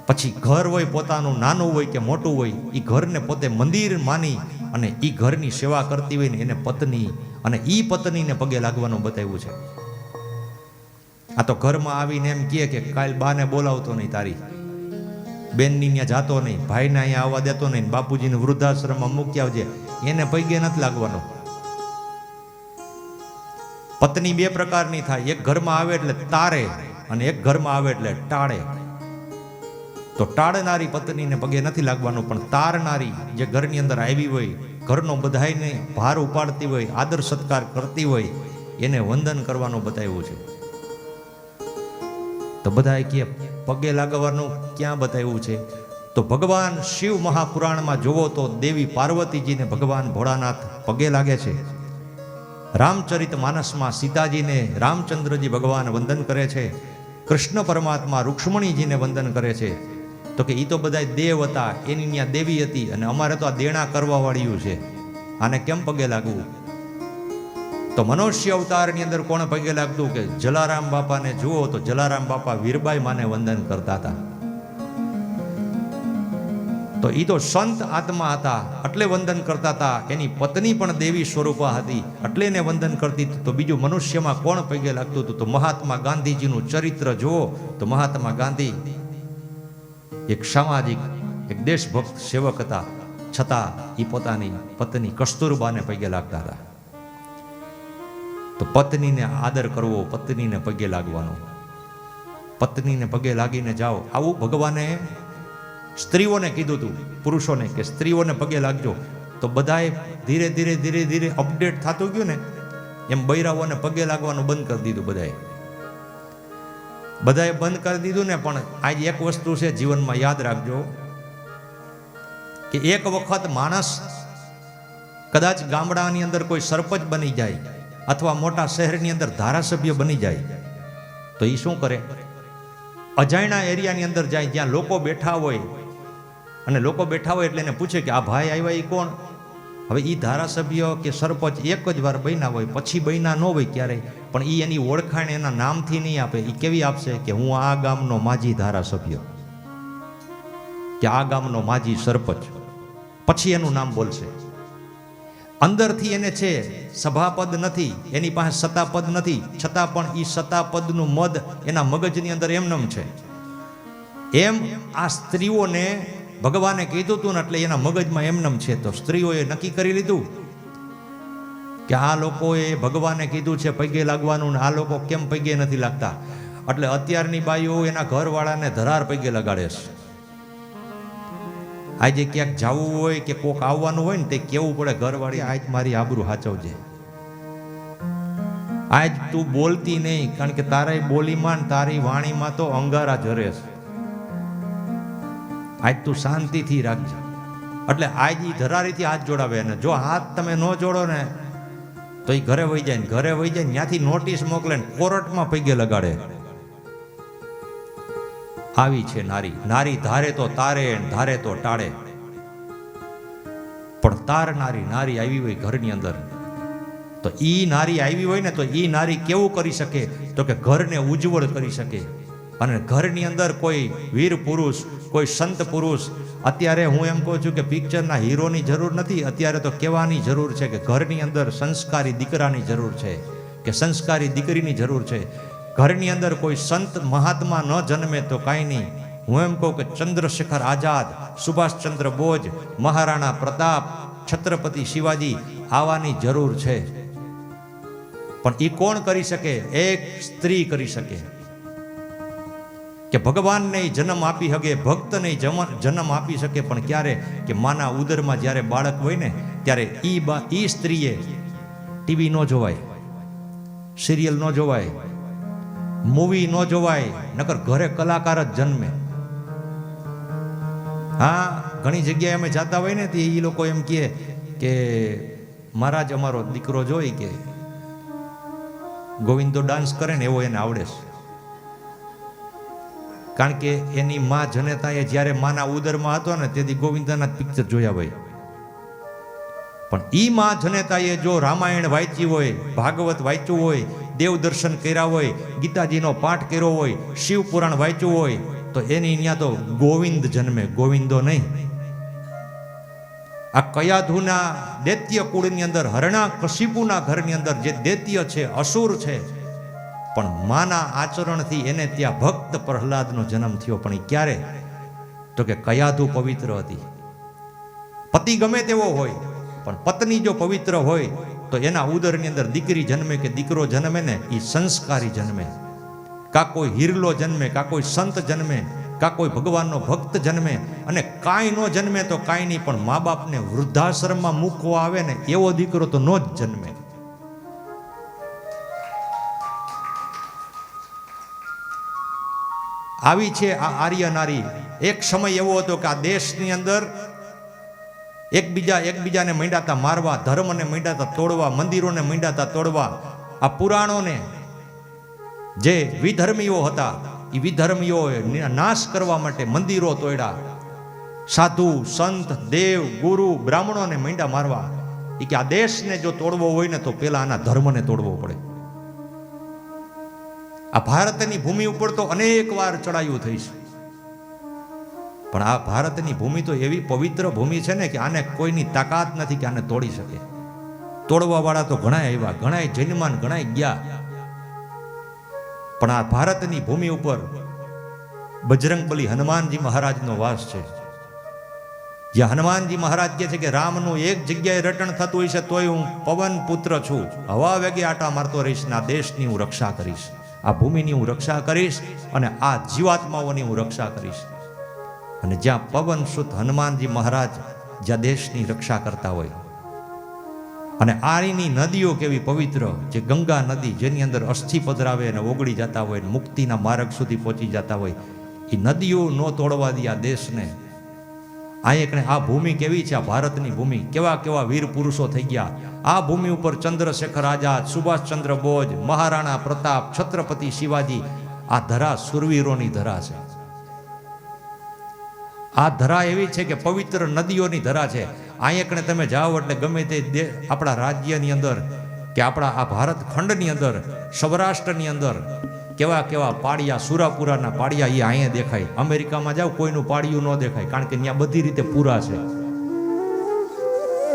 પછી ઘર હોય પોતાનું નાનું હોય કે મોટું હોય, એ ઘરને પોતે મંદિર માની અને એ ઘરની સેવા કરતી હોય ને એને પત્ની, અને એ પત્નીને પગે લાગવાનું બતાવ્યું છે. આ તો ઘરમાં આવીને એમ કહે કે કાલ બાને બોલાવતો નહીં, તારી બેનની ત્યાં જાતો નહીં, ભાઈને અહીંયા આવવા દેતો નહીં, બાપુજીને વૃદ્ધાશ્રમમાં મૂકી આવજે, એને પગે નથી લાગવાનો. પત્ની બે પ્રકારની થાય, એક ઘરમાં આવે એટલે તારે અને એક ઘરમાં આવે એટલે ટાળે. તો ટાળનારી પત્નીને પગે નથી લાગવાનું, પણ તારનારી જે ઘરની અંદર આવી હોય, ઘરનો બધાયને ભાર ઉપાડતી હોય, આદર સત્કાર કરતી હોય, એને વંદન કરવાનું બતાવ્યું છે. તો બધાએ કે પગે લાગવાનું ક્યાં બતાવ્યું છે? તો ભગવાન શિવ મહાપુરાણમાં જોવો તો દેવી પાર્વતીજીને ભગવાન ભોળાનાથ પગે લાગે છે. રામચરિત માનસમાં સીતાજીને રામચંદ્રજી ભગવાન વંદન કરે છે, કૃષ્ણ પરમાત્મા રૂક્ષ્મણીજીને વંદન કરે છે. તો કે એ તો બધા દેવ હતા, એની ત્યાં દેવી હતી, અને અમારે તો આ દેણા કરવા વાળ્યું છે, આને કેમ પગે લાગવું? તો મનુષ્ય અવતારની અંદર કોણ પગે લાગતું? કે જલારામ બાપાને જુઓ તો જલારામ બાપા વીરબાઈ માને વંદન કરતા હતા. તો એ તો સંત આત્મા હતા એટલે વંદન કરતા હતા. એની પત્ની પણ દેવી સ્વરૂપા હતી એટલે એને વંદન કરતી. તો બીજું મનુષ્યમાં કોણ પગે લાગતું હતું? તો મહાત્મા ગાંધીજીનું ચરિત્ર જુઓ તો મહાત્મા ગાંધી એક સામાજિક, એક દેશભક્ત સેવક હતા, છતાં એ પોતાની પત્ની કસ્તુરબાને પગે લાગતા હતા. તો પત્નીને આદર કરવો, પત્નીને પગે લાગવાનો, પત્નીને પગે લાગીને જાઓ. આવું ભગવાને સ્ત્રીઓને કીધું હતું, પુરુષોને, કે સ્ત્રીઓને પગે લાગજો. તો બધાએ ધીરે ધીરે ધીરે ધીરે અપડેટ થતું ગયું ને, એમ બૈરાઓને પગે લાગવાનું બંધ કરી દીધું. બધાએ બંધ કરી દીધું ને. પણ આજ એક વસ્તુ છે જીવનમાં, યાદ રાખજો કે એક વખત માણસ કદાચ ગામડાની અંદર કોઈ સરપંચ બની જાય અથવા મોટા શહેરની અંદર ધારાસભ્ય બની જાય તો એ શું કરે? અજાણ્યા એરિયાની અંદર જાય જ્યાં લોકો બેઠા હોય, અને લોકો બેઠા હોય એટલે એને પૂછે કે આ ભાઈ આવ્યા એ કોણ? હવે એ ધારાસભ્ય કે સરપંચ એક જ વાર બન્યા હોય, પછી બન્યા ન હોય ક્યારેય, પણ એ એની ઓળખાણ એના નામથી નહીં આપે. એ કેવી આપશે? કે હું આ ગામનો માજી ધારાસભ્ય, કે આ ગામનો માજી સરપંચ, પછી એનું નામ બોલશે. અંદરથી એને છે સભાપદ નથી, એની પાસે સત્તાપદ નથી, છતાં પણ એ સત્તાપદનું મદ એના મગજની અંદર એમનેમ છે. એમ આ સ્ત્રીઓને ભગવાને કીધું હતું ને એટલે એના મગજમાં એમનેમ છે. તો સ્ત્રીઓએ નક્કી કરી લીધું કે આ લોકોએ ભગવાને કીધું છે પગે લાગવાનું, ને આ લોકો કેમ પગે નથી લાગતા? એટલે અત્યારની બાઈઓ એના ઘરવાળાને ધરાર પગે લગાડે છે. આજે ક્યાંક જવું હોય કે કોક આવવાનું હોય ને તે કેવું પડે ઘરવાળી, આજ મારી આબરૂ હાચવજે, આજ તું બોલતી નહીં, કારણ કે તારી બોલીમાં તારી વાણીમાં તો અંગારા જરે છે, આજ તું શાંતિથી રાખજે. એટલે આજ ઈ ધરારીથી હાથ જોડાવે, અને જો હાથ તમે ન જોડો ને તો એ ઘરે વહી જાય, ને ઘરે વહી જાય ત્યાંથી નોટિસ મોકલે ને કોર્ટમાં પગે લગાડે. આવી છે નારી. નારી ધારે તો તારે, ધારે તો ટાળે. પણ તારનારી નારી આવી હોય ઘરની અંદર, તો ઈ નારી આવી હોય ને તો ઈ નારી કેવું કરી શકે? તો કે ઘરને ઉજ્જવળ કરી શકે. અને ઘરની અંદર કોઈ વીર પુરુષ, કોઈ સંત પુરુષ, અત્યારે હું એમ કહું છું કે પિક્ચરના હીરોની જરૂર નથી, અત્યારે તો કહેવાની જરૂર છે કે ઘરની અંદર સંસ્કારી દીકરાની જરૂર છે, કે સંસ્કારી દીકરીની જરૂર છે. ઘરની અંદર કોઈ સંત મહાત્મા ન જન્મે તો કાંઈ નહીં. હું એમ કહું કે ચંદ્રશેખર આઝાદ, સુભાષચંદ્ર બોઝ, મહારાણા પ્રતાપ, છત્રપતિ શિવાજી આવાની જરૂર છે. પણ એ કોણ કરી શકે? એક સ્ત્રી કરી શકે. કે ભગવાનને જન્મ આપી શકે, ભક્તને જન્મ આપી શકે. પણ ક્યારે? કે માના ઉદરમાં જ્યારે બાળક હોય ને ત્યારે ઈ સ્ત્રીએ ટીવી ન જોવાય, સિરિયલ ન જોવાય, મૂવી ન જોવાય, નકર ઘરે કલાકાર જ જન્મે. હા, ઘણી જગ્યાએ અમે જાતા હોય ને તે એ લોકો એમ કહે કે મહારાજ અમારો દીકરો જોઈ કે ગોવિંદો ડાન્સ કરે ને એવો એને આવડે છે. કારણ કે એની માં જનેતાએ જ્યારે માના ઉદરમાં હતો ને તેથી ગોવિંદાના પિક્ચર જોયા હોય. પણ ઈ માં જનેતાએ જો રામાયણ વાંચી હોય, ભાગવત વાંચ્યું હોય, દેવ દર્શન કર્યા હોય, ગીતાજીનો પાઠ કર્યો હોય, શિવ પુરાણ વાંચ્યું હોય, તો એની ત્યાં તો ગોવિંદ જન્મે, ગોવિંદો નહીં. આ કયાધુના દૈત્ય કુળની અંદર, હરણા કશિપુના ઘરની અંદર જે દૈત્ય છે, અસુર છે, પણ માના આચરણથી એને ત્યાં ભક્ત પ્રહલાદનો જન્મ થયો. પણ એ ક્યારે? તો કે કયાધુ પવિત્ર હતી. પતિ ગમે તેવો હોય, પણ પત્ની જો પવિત્ર હોય તો એના ઉદરની અંદર દીકરી જન્મે કે દીકરો જન્મે ને એ સંસ્કારી જન્મે. કા કોઈ હિરલો જન્મે, કા કોઈ સંત જન્મે, કા કોઈ ભગવાનનો ભક્ત જન્મે. અને કાંઈ ન જન્મે તો કાંઈ નહીં, પણ મા બાપને વૃદ્ધાશ્રમમાં મૂકવા આવે ને એવો દીકરો તો ન જ જન્મે. આવી છે આ આર્ય નારી. એક સમય એવો હતો કે આ દેશની અંદર એકબીજાને માંડ્યા મારવા, ધર્મને માંડ્યા તોડવા, મંદિરોને માંડ્યા તોડવા. આ પુરાણોને જે વિધર્મીઓ હતા એ વિધર્મીઓએ નાશ કરવા માટે મંદિરો તોડ્યા. સાધુ સંત દેવ ગુરુ બ્રાહ્મણોને માંડ્યા મારવા. એ કે આ દેશને જો તોડવો હોય ને તો પેલા આના ધર્મને તોડવો પડે. આ ભારતની ભૂમિ ઉપર તો અનેક વાર ચડાયું થઈ છે, પણ આ ભારતની ભૂમિ તો એવી પવિત્ર ભૂમિ છે ને કે આને કોઈની તાકાત નથી કે આને તોડી શકે. તોડવા વાળા તો ઘણા આવ્યા, ઘણા જન્માન, ઘણા ગયા, પણ આ ભારતની ભૂમિ ઉપર બજરંગબલી હનુમાનજી મહારાજનો વાસ છે. જ્યાં હનુમાનજી મહારાજ કહે છે કે રામનું એક જગ્યાએ રટણ થતું હોય છે તોય હું પવન પુત્ર છું, હવા વેગે આટા મારતો રહીશ ને આ દેશની હું રક્ષા કરીશ, આ ભૂમિની હું રક્ષા કરીશ અને આ જીવાત્માઓની હું રક્ષા કરીશ. અને જ્યાં પવન સુત હનુમાનજી મહારાજ જ્યાં દેશની રક્ષા કરતા હોય, અને આણીની નદીઓ કેવી પવિત્ર, જે ગંગા નદી જેની અંદર અસ્થિ પધરાવે અને ઓગળી જતા હોય, મુક્તિના માર્ગ સુધી પહોંચી જતા હોય, એ નદીઓ ન તોડવા દે આ દેશને. આ ભૂમિ કેવી છે, આ ભારતની ભૂમિ, કેવા કેવા વીર પુરુષો થઈ ગયા. આ ભૂમિ ઉપર ચંદ્રશેખર આઝાદ, સુભાષચંદ્ર બોઝ, મહારાણા પ્રતાપ, છત્રપતિ શિવાજી. આ ધરા સુરવીરોની ધરા છે. આ ધરા એવી છે કે પવિત્ર નદીઓની ધરા છે. અહીંયા તમે જાઓ એટલે ગમે તે આપણા રાજ્યની અંદર કે આપણા આ ભારત ખંડની અંદર, સૌરાષ્ટ્રની અંદર કેવા કેવા પાડિયા, સુરાપુરાના પાડિયા એ અહીંયા દેખાય. અમેરિકામાં જાઓ કોઈનું પાડિયું ન દેખાય, કારણ કે ત્યાં બધી રીતે પૂરા છે.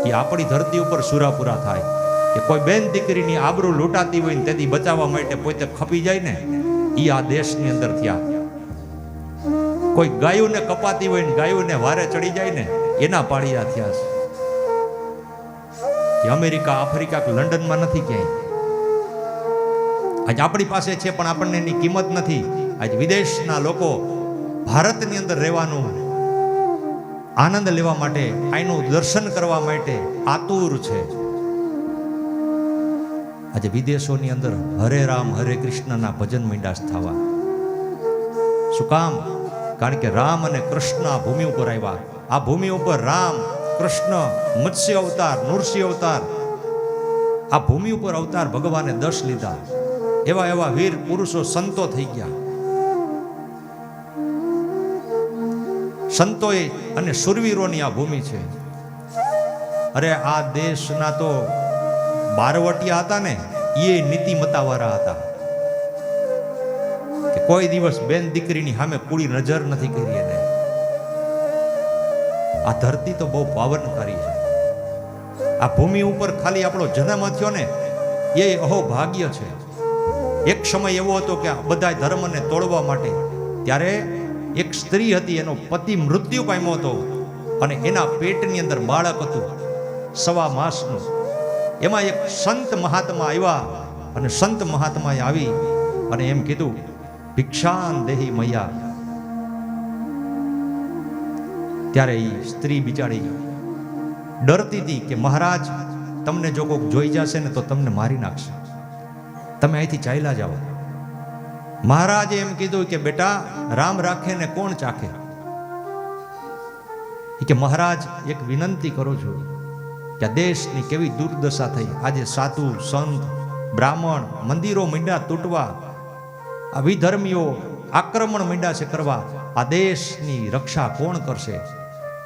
એ આપણી ધરતી ઉપર સુરાપુરા થાય કે કોઈ બેન દીકરીની આબરૂ લૂંટાતી હોય ને તેથી બચાવવા માટે પોતે ખપી જાય ને, એ આ દેશની અંદર થયા. કોઈ ગાયોને કપાતી હોય ને ગાયોને વારે ચડી જાય ને, એના પાડિયા થયા છે. એ અમેરિકા, આફ્રિકા કે લંડનમાં નથી ક્યાંય. આજ આપણી પાસે છે પણ આપણને એની કિંમત નથી. આજ વિદેશના લોકો ભારતની અંદર રહેવાનું, આનંદ લેવા માટે, આનું દર્શન કરવા માટે આતુર છે. આજે વિદેશોની અંદર હરે રામ હરે કૃષ્ણના ભજન માંડ્યા થવા. શું કામ? કારણ કે રામ અને કૃષ્ણ આ ભૂમિ ઉપર આવ્યા. આ ભૂમિ ઉપર રામ, કૃષ્ણ, મત્સ્ય અવતાર, નૃસિંહ અવતાર, આ ભૂમિ ઉપર અવતાર ભગવાને 10 લીધા. એવા એવા વીર પુરુષો સંતો થઈ ગયા. સંતોએ અને સુરવીરોની આ ભૂમિ છે. અરે આ દેશના તો બારવટિયા હતા ને, એ નીતિમત્તાવાળા હતા કે કોઈ દિવસ બેન દીકરીની સામે કુડી નજર નથી કરી એને. આ ધરતી તો બહુ પાવનકારી છે. આ ભૂમિ ઉપર ખાલી આપણો જન્મ થયો ને એ અહોભાગ્ય છે. એક સમય એવો હતો કે બધા ધર્મને તોડવા માટે, ત્યારે એક સ્ત્રી હતી, એનો પતિ મૃત્યુ પામ્યો હતો અને એના પેટની અંદર બાળક હતું 1.25 માસનું. એમાં એક સંત મહાત્મા આવ્યા અને સંત મહાત્માએ આવી અને એમ કીધું, ભિક્ષાન દેહી મૈયા. ત્યારે એ સ્ત્રી બિચારી ડરતી હતી કે મહારાજ તમને જો કોઈક જોઈ જશે ને તો તમને મારી નાખશે, તમે અહીંથી ચાલ્યા જાઓ. મહારાજે એમ કીધું કે બેટા, રામ રાખે ને કોણ ચાખે. કે મહારાજ એક વિનંતી કરું છું કે આ દેશની કેવી દુર્દશા થઈ. આજે સાધુ સંત બ્રાહ્મણ મંદિરો માંડ્યા તૂટવા, આ વિધર્મીઓ આક્રમણ માંડ્યા છે કરવા. આ દેશની રક્ષા કોણ કરશે?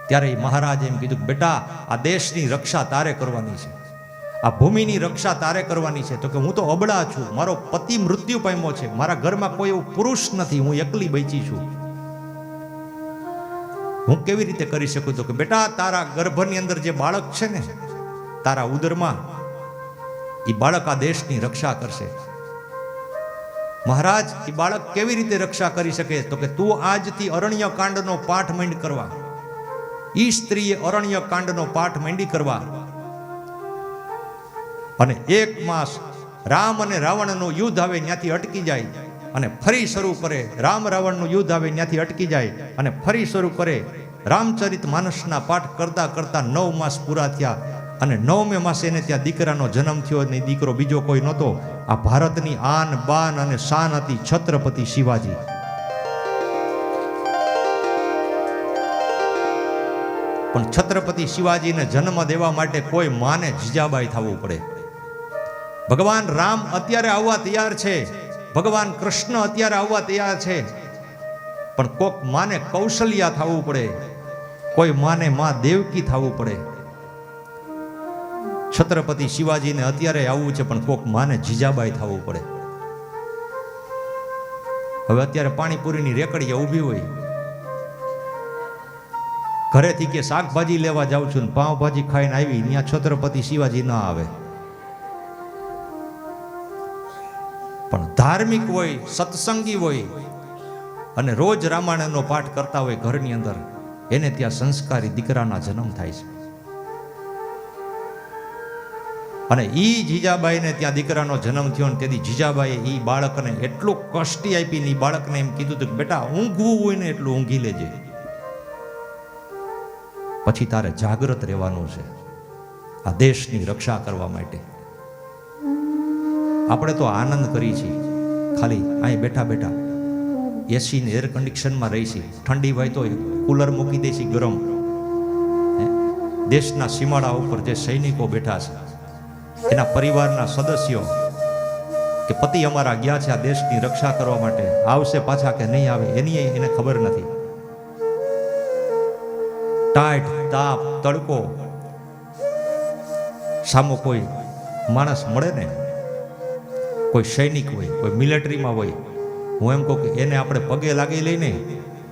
ત્યારે મહારાજે એમ કીધું, બેટા આ દેશની રક્ષા તારે કરવાની છે, આ ભૂમિની રક્ષા તારે કરવાની છે. તો કે હું તો અબળા છું, મારો પતિ મૃત્યુ પામ્યો છે, મારા ઘરમાં કોઈ એવું પુરુષ નથી, હું એકલી બચી છું, હું કેવી રીતે કરી શકું? તો કે બેટા તારા ગર્ભની અંદર જે બાળક છે ને, તારા ઉદરમાં, એ બાળક આ દેશની રક્ષા કરશે. મહારાજ એ બાળક કેવી રીતે રક્ષા કરી શકે? તો કે તું આજથી અરણ્ય કાંડનો પાઠ માંડ કરવા. ઈ સ્ત્રીએ અરણ્ય કાંડનો પાઠ માંડી કરવા અને 1 માસ રામ અને રાવણનું યુદ્ધ આવે ત્યાંથી અટકી જાય અને ફરી શરૂ કરે. રામ રાવણનું યુદ્ધ આવે ત્યાંથી અટકી જાય અને ફરી શરૂ કરે. રામચરિત માનસના પાઠ કરતા કરતા 9 માસ પૂરા થયા અને 9મે માસે એને ત્યાં દીકરાનો જન્મ થયો અને દીકરો બીજો કોઈ નહોતો. આ ભારતની આન બાન અને શાન હતી છત્રપતિ શિવાજી. પણ છત્રપતિ શિવાજીને જન્મ દેવા માટે કોઈ માને જીજાબાઈ થવું પડે. ભગવાન રામ અત્યારે આવવા તૈયાર છે, ભગવાન કૃષ્ણ અત્યારે આવવા તૈયાર છે, પણ કોક માને કૌશલ્યા થવું પડે, કોઈ માને માં દેવકી થવું પડે. છત્રપતિ શિવાજીને અત્યારે આવવું છે, પણ કોક માને જીજાબાઈ થવું પડે. હવે અત્યારે પાણીપુરીની રેકડીએ ઊભી હોય, ઘરેથી કે શાકભાજી લેવા જાઉં છું, પાવભાજી ખાઈને આવી, ત્યાં છત્રપતિ શિવાજી ના આવે. પણ ધાર્મિક હોય, સત્સંગી હોય અને રોજ રામાયણનો પાઠ કરતા હોય ઘરની અંદર, એને ત્યાં સંસ્કારી દીકરાના જન્મ થાય છે. અને ઈ જીજાબાઈને ત્યાં દીકરાનો જન્મ થયો ને તેથી જીજાબાઈએ ઈ બાળકને એટલું કષ્ટી આપીને ઈ બાળકને એમ કીધું હતું કે બેટા ઊંઘવું હોય ને એટલું ઊંઘી લેજે, પછી તારે જાગૃત રહેવાનું છે આ દેશની રક્ષા કરવા માટે. આપણે તો આનંદ કરી છીએ, ખાલી અહીં બેઠા બેઠા એસી ને એર કન્ડિશનમાં રહી છીએ, ઠંડી હોય તો કુલર મૂકી દેશી ગરમ. દેશના સીમાડા ઉપર જે સૈનિકો બેઠા છે, એના પરિવારના સદસ્યો કે પતિ અમારા ગયા છે આ દેશની રક્ષા કરવા માટે, આવશે પાછા કે નહીં આવે એની એને ખબર નથી. ટાઈટ તાપ તડકો સામો કોઈ માણસ મળે ને, કોઈ સૈનિક હોય, કોઈ મિલિટરીમાં હોય, હું એમ કહું કે એને આપણે પગે લાગી લઈને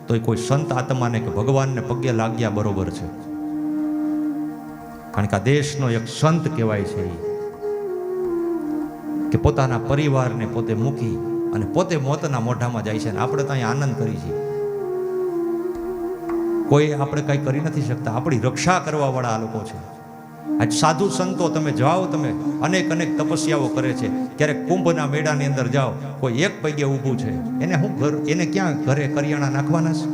તો કોઈ સંત આત્માને કે ભગવાનને પગે લાગ્યા બરોબર છે. કારણ કે આ દેશનો એક સંત કહેવાય છે કે પોતાના પરિવારને પોતે મૂકી અને પોતે મોતના મોઢામાં જાય છે. અને આપણે તો અહીંયા આનંદ કરી છીએ. કોઈ આપણે કંઈ કરી નથી શકતા, આપણી રક્ષા કરવા વાળા આ લોકો છે. આજ સાધુ સંતો તમે જાઓ, તમે અનેક તપસ્યાઓ કરે છે. ક્યારેક કુંભના મેળાની અંદર જાઓ, કોઈ એક પગે ઊભું છે, એને શું ઘર, એને ક્યાં ઘરે કરિયાણા નાખવાના છે?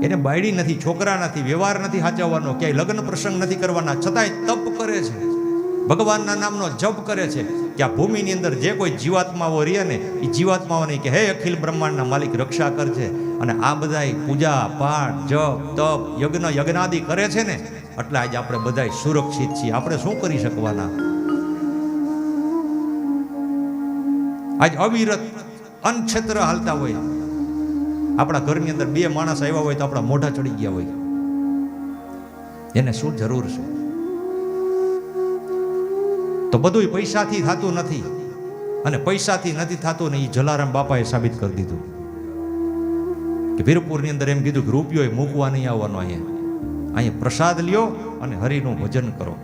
એને બાયડી નથી, છોકરા નથી, વ્યવહાર નથી સાચવવાનો, ક્યાંય લગ્ન પ્રસંગ નથી કરવાના, છતાંય તપ કરે છે, ભગવાનના નામનો જપ કરે છે. કે આ ભૂમિની અંદર જે કોઈ જીવાત્માઓ રહે ને એ જીવાત્માઓને કે હે અખિલ બ્રહ્માંડના માલિક રક્ષા કરજે. અને આ બધાય પૂજા પાઠ જપ તપ યજ્ઞાદિ કરે છે ને, એટલે આજે આપણે બધાય સુરક્ષિત છીએ. આપણે શું કરી શકવાના? આજ અવિરત અનક્ષેત્ર હાલતા હોય. આપણા ઘરની અંદર બે માણસ આવ્યા હોય તો આપણા મોઢા ચડી ગયા હોય. એને શું જરૂર છે? તો બધું પૈસાથી થતું નથી, અને પૈસાથી નથી થતું ને એ જલારામ બાપાએ સાબિત કરી દીધું કે વીરપુરની અંદર એમ કીધું કે રૂપિયો મૂકવા નહીં આવવાનો, અહીંયા પ્રસાદ લ્યો અને હરિનું ભજન કરો.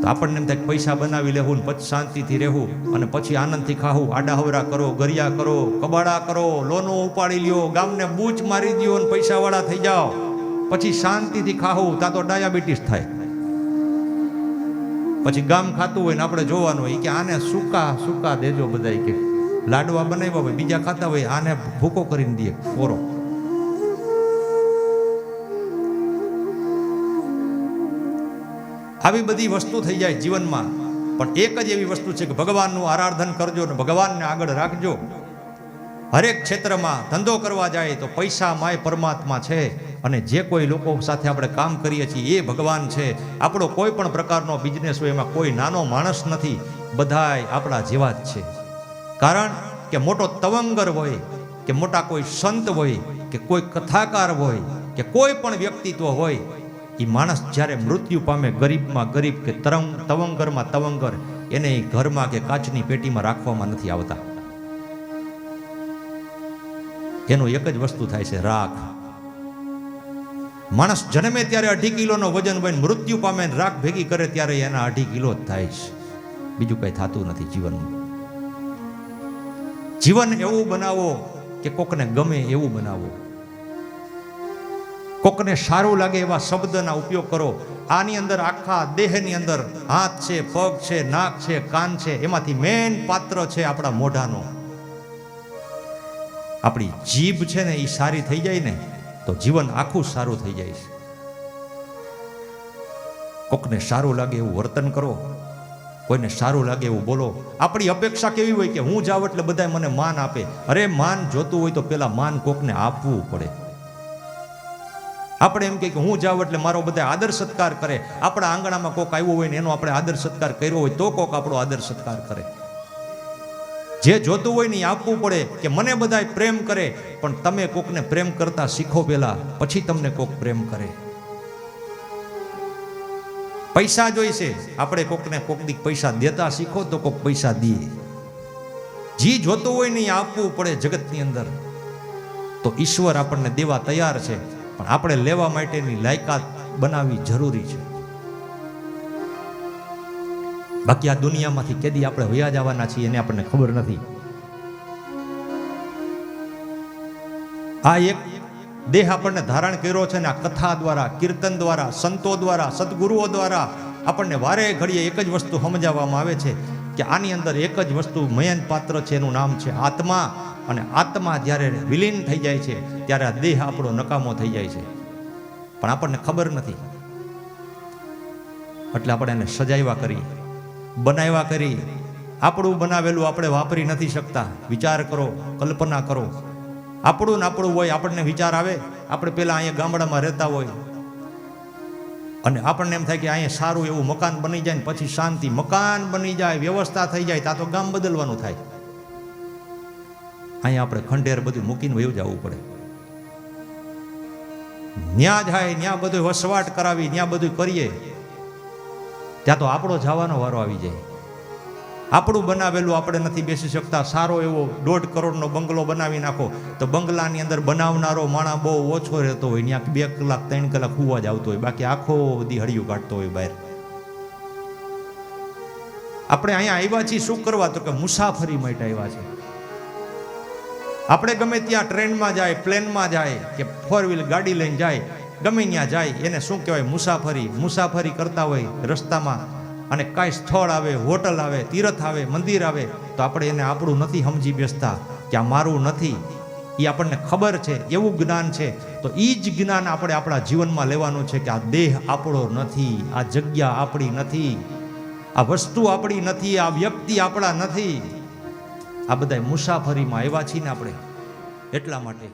તો આપણને એમ થાય પૈસા બનાવી લેવું, પછી શાંતિથી રહેવું, અને પછી આનંદથી ખાવું, આડાહવરા કરો, ગરિયા કરો, કબાડા કરો, લોનો ઉપાડી લ્યો, ગામને બૂચ મારી દો અને પૈસાવાળા થઈ જાઓ, પછી શાંતિથી ખાવું. ત્યાં તો ડાયાબિટીસ થાય. પછી ગામ ખાતું હોય ને આપણે જોવાનું હોય કે આને સૂકા દેજો, બધા કે લાડવા બનાવ્યા હોય બીજા ખાતા હોય, આને ભૂકો કરીને દે કોરો. આવી બધી વસ્તુ થઈ જાય જીવનમાં. પણ એક જ એવી વસ્તુ છે કે ભગવાનનું આરાધન કરજો ને ભગવાનને આગળ રાખજો. હરેક ક્ષેત્રમાં ધંધો કરવા જાય તો પૈસા માય પરમાત્મા છે, અને જે કોઈ લોકો સાથે આપણે કામ કરીએ છીએ એ ભગવાન છે. આપણો કોઈ પણ પ્રકારનો બિઝનેસ હોય એમાં કોઈ નાનો માણસ નથી, બધાય આપણા જેવા જ છે. કારણ કે મોટો તવંગર હોય કે મોટા કોઈ સંત હોય કે કોઈ કથાકાર હોય કે કોઈ પણ વ્યક્તિત્વ હોય, એ માણસ જ્યારે મૃત્યુ પામે ગરીબમાં ગરીબ કે તવંગરમાં તવંગર, એને ઘરમાં કે કાચની પેટીમાં રાખવામાં નથી આવતા. એનું એક જ વસ્તુ થાય છે, રાખ. માણસ જન્મે ત્યારે 2.5 કિલોનો વજન હોય, મૃત્યુ પામે રાખ ભેગી કરે ત્યારે એના 2.5 કિલો જ થાય છે. બીજું કઈ થતું નથી જીવનમાં. જીવન એવું બનાવો કે કોકને ગમે એવું બનાવો, કોકને સારું લાગે એવા શબ્દના ઉપયોગ કરો. આની અંદર આખા દેહની અંદર હાથ છે, પગ છે, નાક છે, કાન છે, એમાંથી મેન પાત્ર છે આપણા મોઢાનો. આપણી જીભ છે ને એ સારી થઈ જાય ને તો જીવન આખું સારું થઈ જાય છે. કોકને સારું લાગે એવું વર્તન કરો, કોઈને સારું લાગે એવું બોલો. આપણી અપેક્ષા કેવી હોય કે હું જાઉં એટલે બધા મને માન આપે. અરે માન જોતું હોય તો પેલા માન કોકને આપવું પડે. આપણે એમ કે હું જાઉં એટલે મારો બધા આદર સત્કાર કરે. આપણા આંગણામાં કોક આવ્યો હોય ને એનો આપણે આદર સત્કાર કર્યો હોય તો કોક આપણો આદર સત્કાર કરે. જે જોતું હોય ને એ આપવું પડે કે મને બધા પ્રેમ કરે, પણ તમે કોકને પ્રેમ કરતા શીખો પેલા, પછી તમને કોક પ્રેમ કરે. પૈસા જોઈશે, આપણે કોકને કોક દી પૈસા દેતા શીખો તો કોક પૈસા દે. જે જોતું હોય ને એ આપવું પડે જગતની અંદર. તો ઈશ્વર આપણને દેવા તૈયાર છે, પણ આપણે લેવા માટેની લાયકાત બનાવવી જરૂરી છે. બાકી આ દુનિયામાંથી કેદી આપણે વયા જવાના છીએ એને આપણને ખબર નથી. આ એક દેહ આપણને ધારણ કર્યો છે ને આ કથા દ્વારા, કીર્તન દ્વારા, સંતો દ્વારા, સદગુરુઓ દ્વારા આપણને વારે ઘડીએ એક જ વસ્તુ સમજાવવામાં આવે છે કે આની અંદર એક જ વસ્તુ મયન પાત્ર છે, એનું નામ છે આત્મા. અને આત્મા જ્યારે વિલીન થઈ જાય છે ત્યારે આ દેહ આપણો નકામો થઈ જાય છે, પણ આપણને ખબર નથી. એટલે આપણે એને સજાવ્યા કરી, બનાવ્યા કરી. આપણું બનાવેલું આપણે વાપરી નથી શકતા. વિચાર કરો, કલ્પના કરો. આપણું ને આપણું હોય, આપણને વિચાર આવે. આપણે પેલા અહીંયા ગામડામાં રહેતા હોય અને આપણને એમ થાય કે અહીંયા સારું એવું મકાન બની જાય ને પછી શાંતિ. મકાન બની જાય, વ્યવસ્થા થઈ જાય, ત્યાં તો ગામ બદલવાનું થાય. અહીંયા આપણે ખંડેર બધું મૂકીને વયું જવું પડે. ન્યા જાય, ન્યા બધું વસવાટ કરાવી, ન્યા બધું કરીએ, ત્યાં તો આપણો જવાનો વારો આવી જાય. આપણું બનાવેલું આપણે નથી બેસી શકતા. સારો એવો 1.5 કરોડનો બંગલો બનાવી નાખો તો બંગલાની અંદર બનાવનારો માણા બહુ ઓછો રહેતો હોય, ત્યાં 2 કલાક 3 કલાક હુવા જ આવતો હોય, બાકી આખો બધી હળિયું કાઢતો હોય બહાર. આપણે અહીંયા આવ્યા છીએ શું કરવા? તો કે મુસાફરી માટે આવ્યા છે. આપણે ગમે ત્યાં ટ્રેનમાં જાય, પ્લેનમાં જાય કે 4 વ્હીલ ગાડી લઈને જાય, ગમે ત્યાં જાય, એને શું કહેવાય? મુસાફરી. મુસાફરી કરતા હોય રસ્તામાં અને કાંઈ સ્થળ આવે, હોટલ આવે, તીર્થ આવે, મંદિર આવે તો આપણે એને આપણું નથી સમજી બેસતા કે આ મારું નથી. એ આપણને ખબર છે, એવું જ્ઞાન છે. તો એ જ જ્ઞાન આપણે આપણા જીવનમાં લેવાનું છે કે આ દેહ આપણો નથી, આ જગ્યા આપણી નથી, આ વસ્તુ આપણી નથી, આ વ્યક્તિ આપણા નથી. આ બધા મુસાફરીમાં આવ્યા છીએ ને આપણે, એટલા માટે